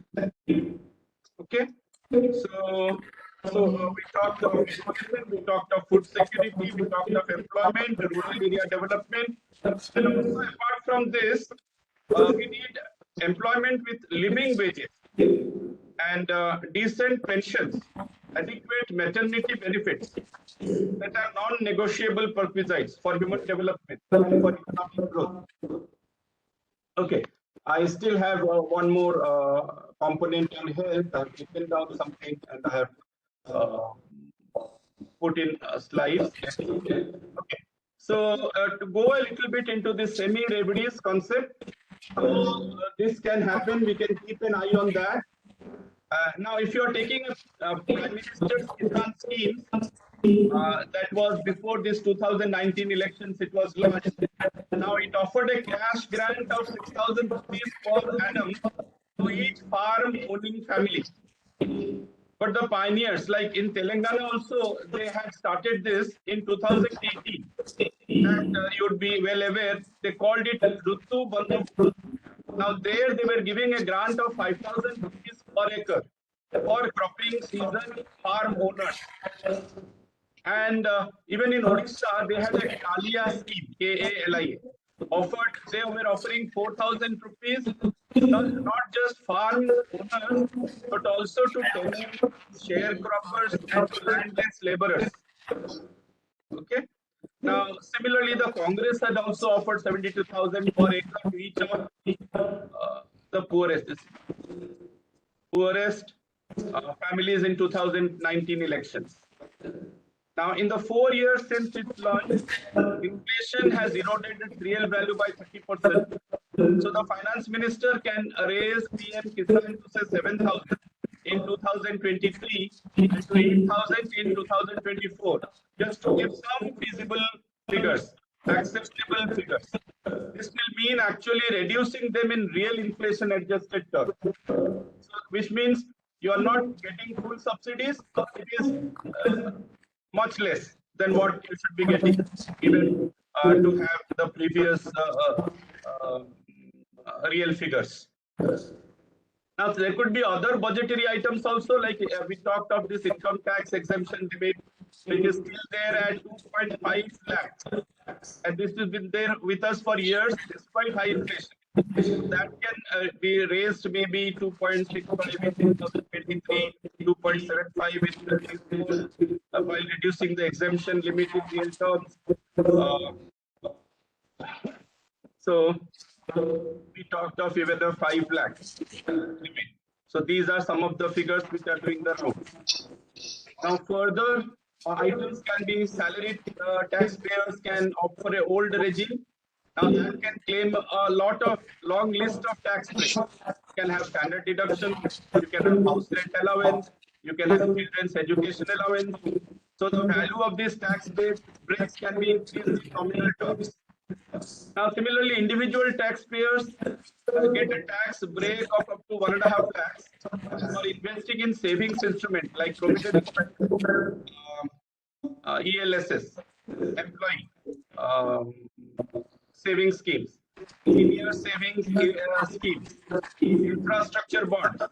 Okay. So we talked of education, we talked of food security, we talked of employment, rural area development, and also apart from this, we need employment with living wages and decent pensions, adequate maternity benefits that are non-negotiable prerequisites for human development and for economic growth. Okay, I still have one more component on health. I've written down something and I have put in slides. Okay, so to go a little bit into this semi-reveries concept, this can happen, we can keep an eye on that. Now, if you are taking a Prime Minister's Kisan scheme, that was before this 2019 elections, it was launched. Now, it offered a cash grant of 6,000 rupees per annum to each farm-owning family. But the pioneers, like in Telangana also, they had started this in 2018. And you would be well aware, they called it Rutu Bandhu. Now there they were giving a grant of 5,000 rupees per acre for cropping season farm owners. And even in Odisha, they had a Kalia scheme, KALIA. They were offering 4,000 rupees, not just farm owners, but also to tenant, sharecroppers, and to landless laborers. Okay. Now, similarly, the Congress had also offered 72,000 per acre to each of the poorest families in 2019 elections. Now, in the 4 years since its launch, inflation has eroded its real value by 30%. So the finance minister can raise PM Kisan to say 7,000 in 2023 and to 8,000 in 2024, just to give some feasible figures. acceptable figures. This will mean actually reducing them in real inflation adjusted terms. So, which means you are not getting full subsidies, it is much less than what you should be getting even to have the previous real figures. Now, there could be other budgetary items also, like we talked of this income tax exemption debate, which is still there at 2.5 lakhs. And this has been there with us for years, despite high inflation. That can be raised maybe 2.65 in 2023, 2.75 in 2024, while reducing the exemption limit in real terms. So we talked of even a 5 lakhs limit. So these are some of the figures which are doing the round. Now further items can be salaried taxpayers can opt for an old regime. Now that can claim a long list of tax breaks. You can have standard deduction, you can have house rent allowance, you can have children's education allowance. So the value of these tax breaks can be increased in nominal terms. Now, similarly, individual taxpayers get a tax break of up to 1.5 lakhs for investing in savings instrument like provident ELSS, employee savings schemes, senior savings schemes, infrastructure bonds.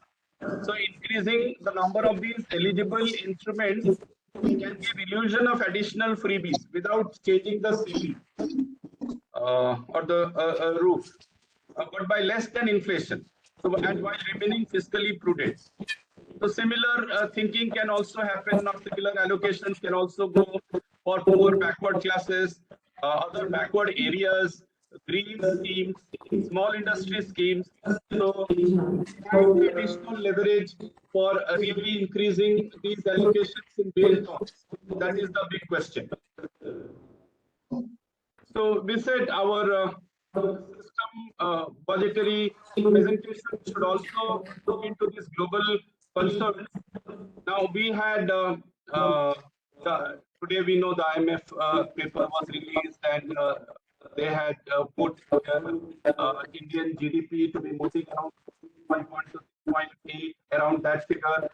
So, increasing the number of these eligible instruments can give illusion of additional freebies without changing the ceiling or the roof, but by less than inflation. So, and while remaining fiscally prudent. So similar thinking can also happen, or similar allocations can also go for poor backward classes, other backward areas, green schemes, small industry schemes. So additional leverage for really increasing these allocations in real terms. That is the big question. So we said our system budgetary presentation should also look into these global concerns. Now we had today we know the IMF paper was released, and they had put Indian GDP to be moving around 5.2 to 6.8, around that figure.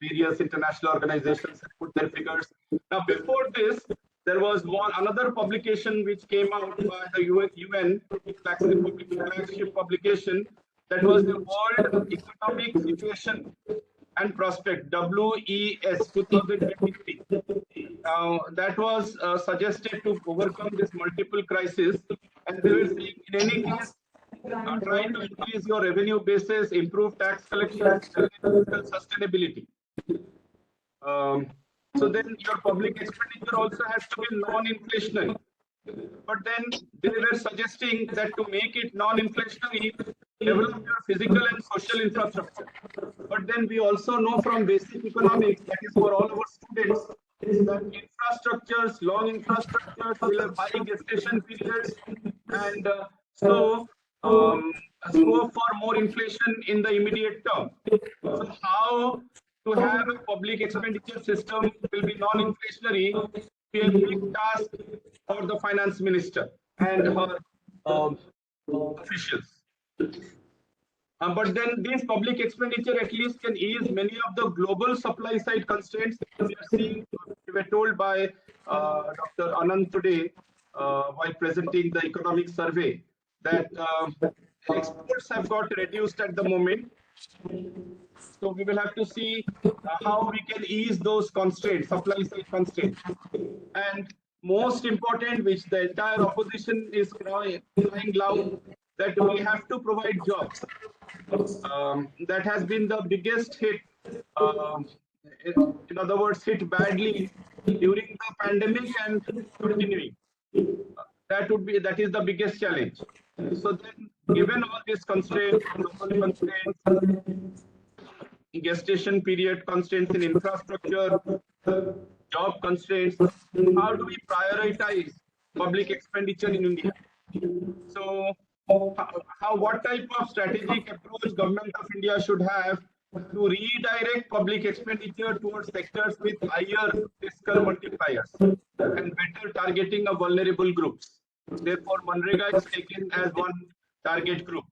Various international organizations have put their figures. Now before this, there was another publication which came out by the UN flagship publication, that was the World Economic Situation and Prospect, WES 2023. That was suggested to overcome this multiple crisis, and they were saying in any case, try to increase your revenue basis, improve tax collection, sustainability. So then your public expenditure also has to be non-inflationary. But then they were suggesting that to make it non-inflationary, develop your physical and social infrastructure. But then we also know from basic economics, that is for all our students, that infrastructures, long infrastructures will have high gestation periods, and so scope for more inflation in the immediate term. So how to have a public expenditure system will be non-inflationary be a big task for the finance minister and her officials. But then these public expenditure at least can ease many of the global supply side constraints. We were told by Dr. Anand today while presenting the economic survey that exports have got reduced at the moment. So we will have to see how we can ease those constraints, supply side constraints. And most important, which the entire opposition is crying loud, that we have to provide jobs. That has been the biggest hit. In other words, hit badly during the pandemic and continuing. That is the biggest challenge. So then, given all these constraints, global constraints, gestation period constraints in infrastructure, job constraints, how do we prioritize public expenditure in India? So what type of strategic approach government of India should have to redirect public expenditure towards sectors with higher fiscal multipliers and better targeting of vulnerable groups. Therefore, Manrega is taken as one target group.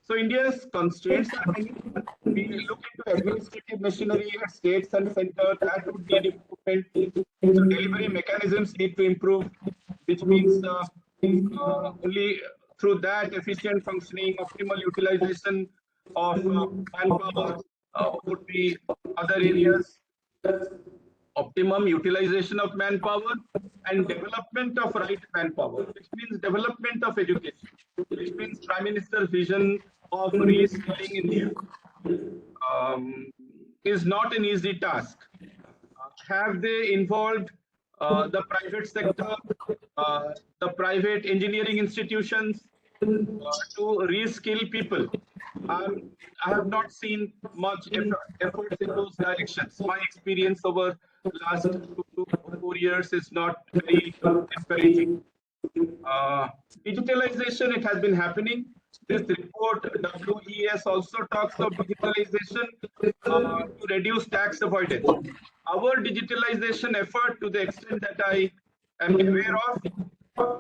So India's constraints are many. We look into administrative machinery at states and center, that would need improvement. So delivery mechanisms need to improve, which means only through that efficient functioning, optimal utilization of manpower would be other areas. Optimum utilization of manpower and development of right manpower, which means development of education, which means Prime Minister's vision of reskilling India is not an easy task. Have they involved the private sector, the private engineering institutions to reskill people? I have not seen much efforts in those directions. My experience over the last 2 to 4 years is not very encouraging. Digitalization, it has been happening. This report, WES, also talks of digitalization to reduce tax avoidance. Our digitalization effort, to the extent that I am aware of,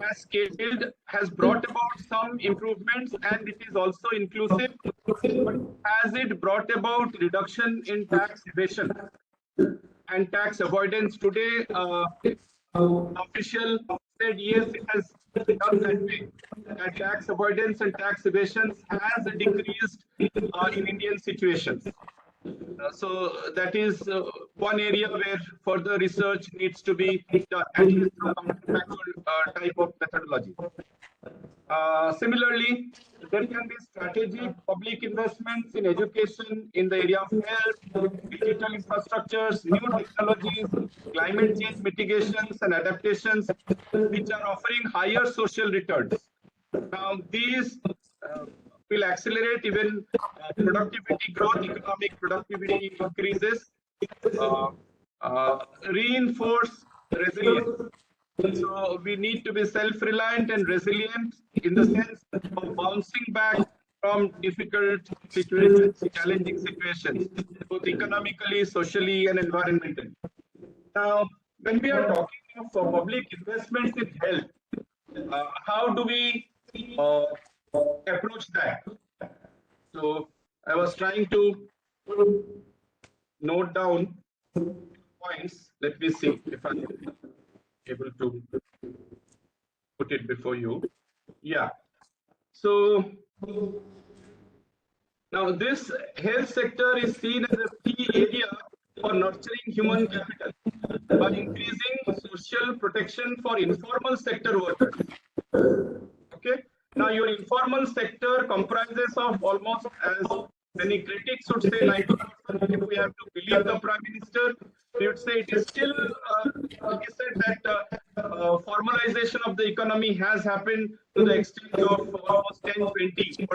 has scaled, has brought about some improvements, and it is also inclusive. But has it brought about reduction in tax evasion and tax avoidance? Today, official said yes, it has done that way. That tax avoidance and tax evasion has decreased in Indian situations. So that is one area where further research needs to be done, at least through counterfactual type of methodology. Similarly, there can be strategic public investments in education, in the area of health, digital infrastructures, new technologies, climate change mitigations and adaptations, which are offering higher social returns. Now, these will accelerate even productivity growth, economic productivity increases, reinforce resilience. So we need to be self-reliant and resilient in the sense of bouncing back from difficult situations, challenging situations, both economically, socially, and environmentally. Now, when we are talking of public investments in health, how do we approach that? So I was trying to note down points. Let me see if I'm able to put it before you. Yeah. So now this health sector is seen as a key area for nurturing human capital by increasing social protection for informal sector workers. Okay. Now your informal sector comprises of almost, as many critics would say, 90%. If we have to believe the Prime Minister, we would say it is still, he said that formalization of the economy has happened to the extent of almost 10-20%.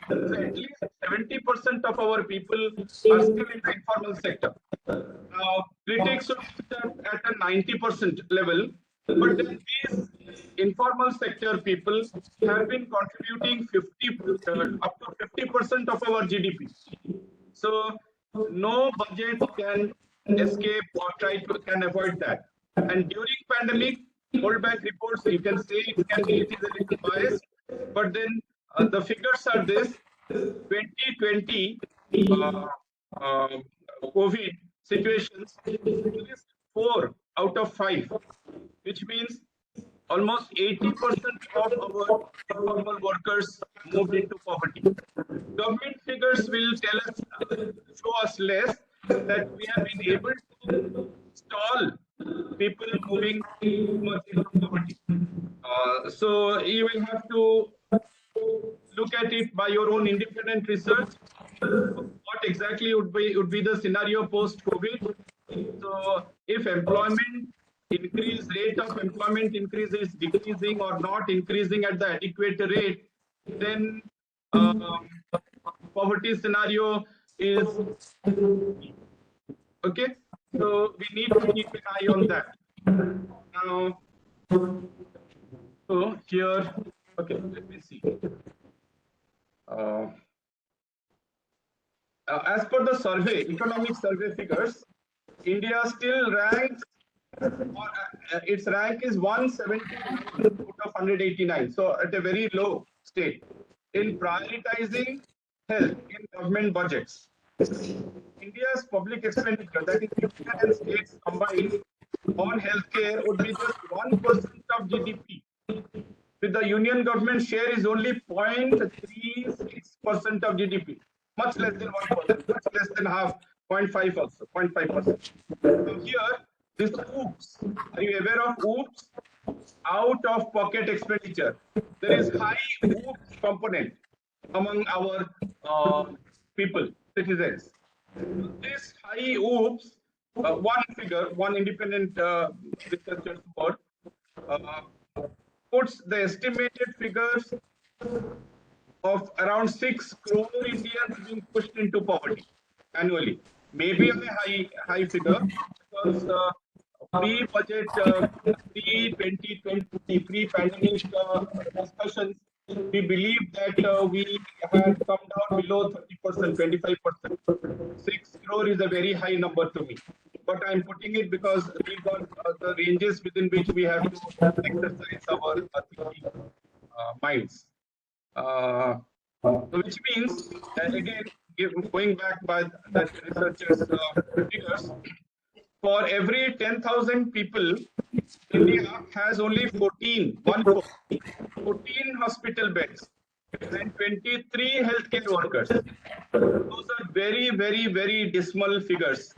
So at least 70% of our people are still in the informal sector. Now, critics would start at a 90% level, but then these informal sector people have been contributing up to 50% of our GDP. So no budget can escape or can avoid that. And during pandemic, World Bank reports, you can say it is a little biased, but then the figures are this: 2020 COVID situations, at least 4 out of 5, which means almost 80% of our informal workers moved into poverty. Government figures will tell us, show us less, that we have been able to stall people moving much into poverty. So you will have to look at it by your own independent research. What exactly would be the scenario post-COVID? So if employment rate of employment increase is decreasing or not increasing at the adequate rate, then poverty scenario is okay. So we need to keep an eye on that. Now, so here, okay, let me see. as per the survey, economic survey figures, India still ranks, its rank is 179 out of 189. So at a very low state in prioritizing health in government budgets. India's public expenditure, that is Union and states combined on healthcare, would be just 1% of GDP. With the union government share is only 0.36% of GDP, much less than 1%, much less than half, 0.5 also, 0.5%. So here, this OOPS, are you aware of OOPS? Out of pocket expenditure. There is high OOPS component among our people, citizens. This high OOPS, one independent researcher report, puts the estimated figures of around 6 crore Indians being pushed into poverty annually. Maybe a high figure because pre-budget, pre-2020, pre-pandemic discussions, we believe that we had come down below 30%, 25%. 6 crore is a very high number to me. But I'm putting it because these are the ranges within which we have to exercise our thinking minds. Which means, again, going back by the researchers' figures, for every 10,000 people, India has only 14 hospital beds and 23 healthcare workers. Those are very, very, very dismal figures.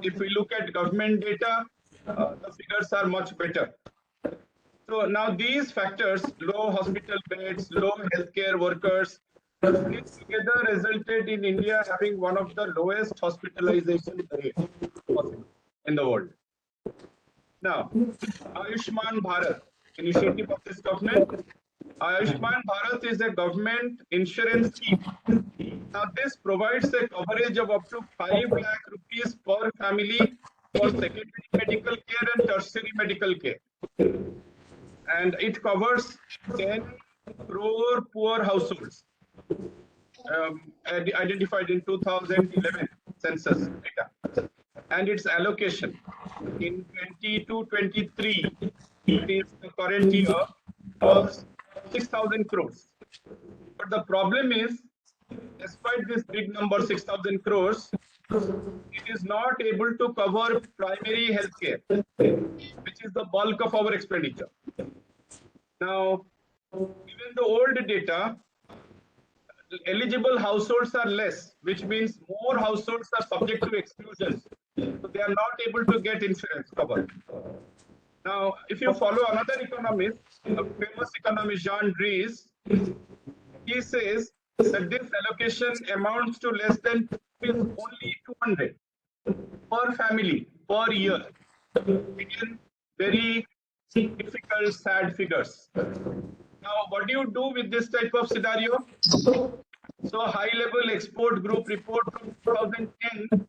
If we look at government data, the figures are much better. So now these factors, low hospital beds, low healthcare workers, this together resulted in India having one of the lowest hospitalization rates in the world. Now, Ayushman Bharat, initiative of this government. Ayushman Bharat is a government insurance scheme. Now, this provides a coverage of up to 5 lakh rupees per family for secondary medical care and tertiary medical care. And it covers 10 crore poor households identified in 2011 census data. And its allocation in 22-23, it is the current year, was 6,000 crores. But the problem is, despite this big number, 6,000 crores, it is not able to cover primary healthcare, which is the bulk of our expenditure. Now, given the old data, eligible households are less, which means more households are subject to exclusions. So they are not able to get insurance cover. Now, if you follow another economist, a famous economist, Jean Dries, he says that this allocation amounts to less than only 200 per family per year. Again, very difficult, sad figures. Now, what do you do with this type of scenario? So, high-level export group report from 2010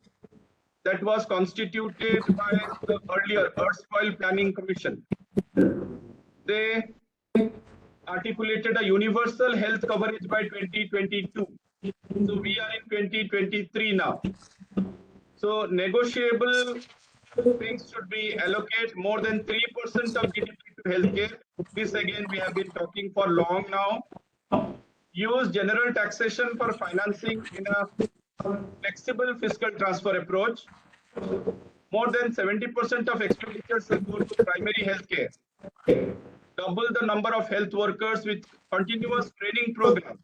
that was constituted by the earlier erstwhile Planning Commission. They articulated a universal health coverage by 2022. So we are in 2023 now. So negotiable things should be allocate more than 3% of GDP to healthcare. This again we have been talking for long now. Use general taxation for financing in a flexible fiscal transfer approach. More than 70% of expenditures will go to primary healthcare. Double the number of health workers with continuous training programs.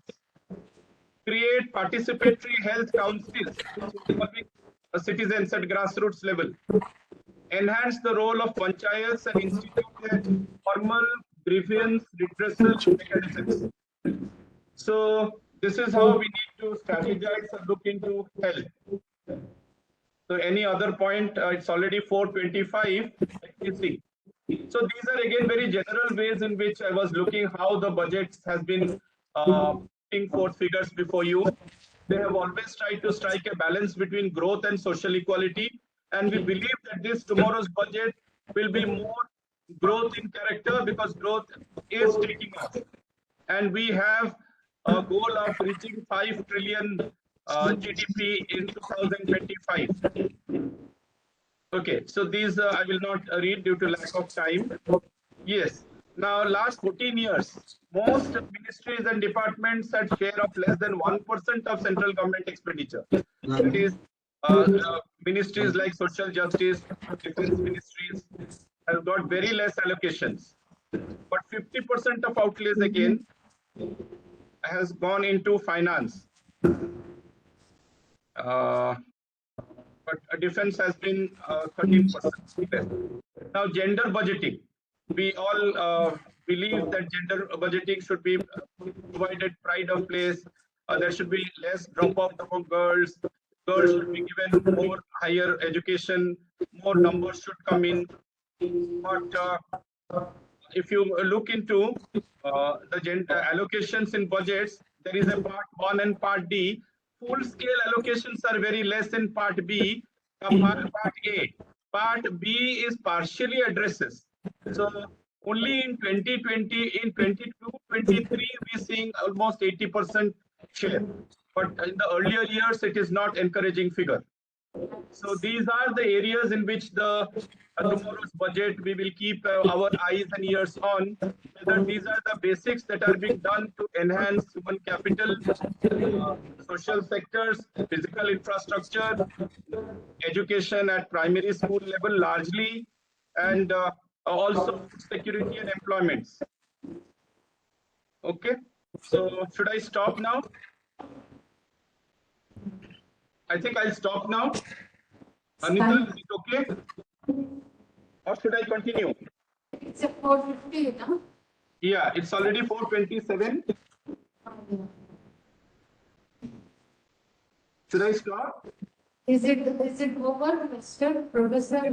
Create participatory health councils involving citizens at grassroots level. Enhance the role of panchayats and institute formal grievance redressal mechanisms. So this is how we need to strategize and look into health. So any other point? It's already 4:25. Let me see. So these are again very general ways in which I was looking how the budget has been putting forth figures before you. They have always tried to strike a balance between growth and social equality, and we believe that this tomorrow's budget will be more growth in character because growth is taking off, and we have a goal of reaching 5 trillion GDP in 2025. Okay, so these I will not read due to lack of time. Yes. Now, last 14 years, most ministries and departments had share of less than 1% of central government expenditure. That is, ministries like social justice, defense ministries have got very less allocations. But 50% of outlays again has gone into finance. But defense has been 13%. Now, gender budgeting. We all believe that gender budgeting should be provided pride of place. There should be less dropout among girls. Girls should be given more higher education. More numbers should come in. But if you look into the allocations in budgets, there is a part 1 and part D. Full scale allocations are very less in part B, part A. Part B is partially addresses. So only in 2020, in 22-23, we're seeing almost 80% share. But in the earlier years, it is not encouraging figure. So these are the areas in which the tomorrow's budget we will keep our eyes and ears on, whether these are the basics that are being done to enhance human capital, social sectors, physical infrastructure, education at primary school level largely, and also food security and employments. Okay, so should I stop now? I think I'll stop now. Anita, is it okay? Or should I continue? It's a 4:50, no? Yeah, it's already 4:27. Should I stop? Is it over, Mr. Professor?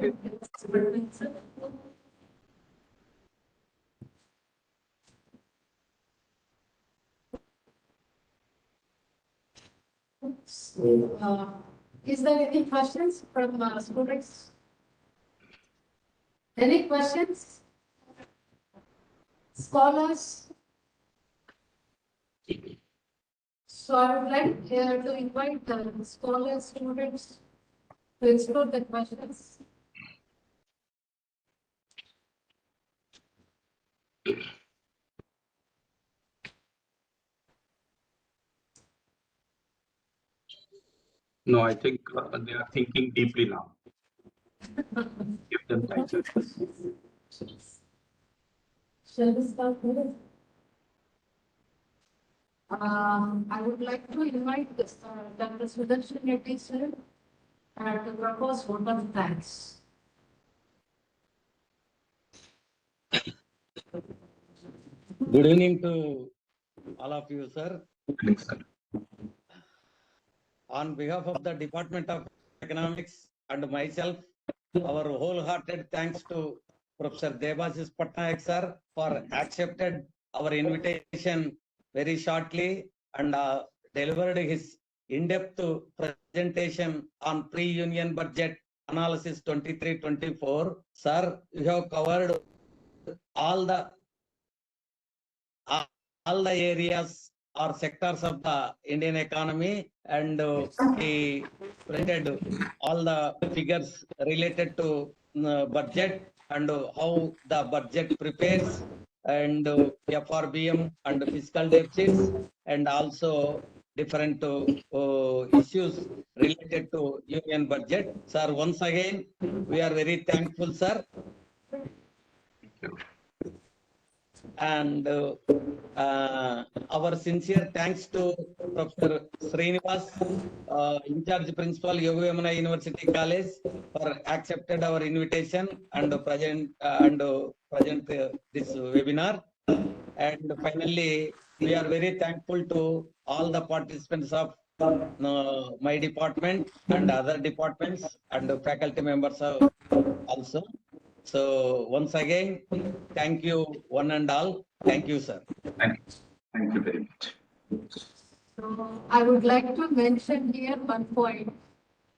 Is there any questions from students? Any questions? Scholars? So I would like to invite the scholars, students to explore the questions. No, I think they are thinking deeply now. Give them time. Shall we start with it? I would like to invite Dr. Sudarshan Reddy sir to propose vote of thanks. Good evening to all of you, sir. On behalf of the Department of Economics and myself, our wholehearted thanks to Professor Debashish Patnaik sir for accepted our invitation very shortly and delivered his in-depth presentation on pre-union budget analysis 23-24. Sir, you have covered all the areas or sectors of the Indian economy, and he printed all the figures related to budget and how the budget prepares, and FRBM and fiscal deficits, and also different issues related to union budget. Sir, once again, we are very thankful, sir. And our sincere thanks to Professor Srinivas, in-charge principal, Yogi Yamuna University College, for accepted our invitation and present this webinar. And finally, we are very thankful to all the participants of my department and other departments and faculty members also. So once again, thank you one and all. Thank you, sir. Thank you very much. So I would like to mention here one point.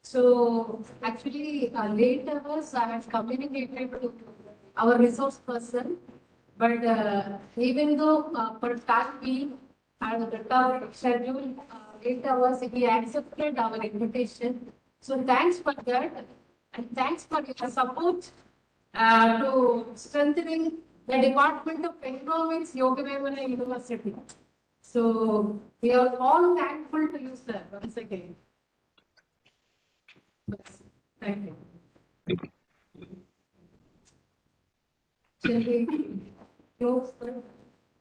So actually, late hours I have communicated to our resource person, but even though for time being, and the tough schedule, 8 hours, he accepted our invitation. So thanks for that, and thanks for your support to strengthening the Department of Economics, Yogavemana University. So we are all thankful to you, sir, once again. Thank you. Shall we close? Sir?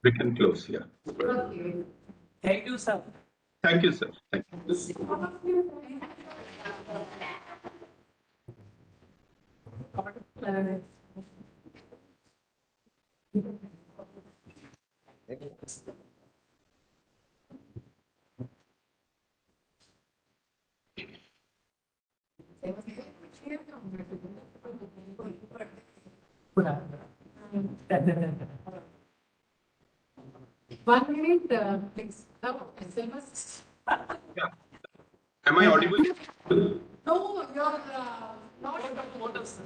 We can close here. Okay. Thank you, sir. Thank you, sir. Thank you. One minute, please. SMS. Yeah. Am I audible? No, you're not in the photo, sir.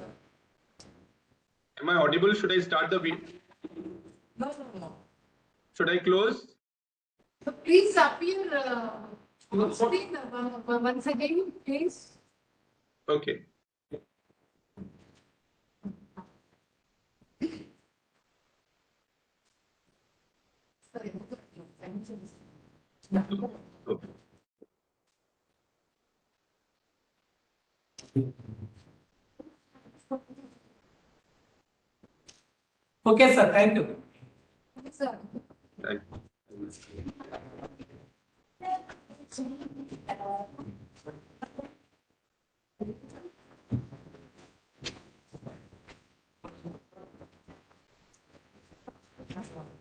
Am I audible? Should I start the video? No. Should I close? So please appear on screen once again, please. Okay. Sorry. Okay. Okay, sir. Thank you. Sir. Thank That's all.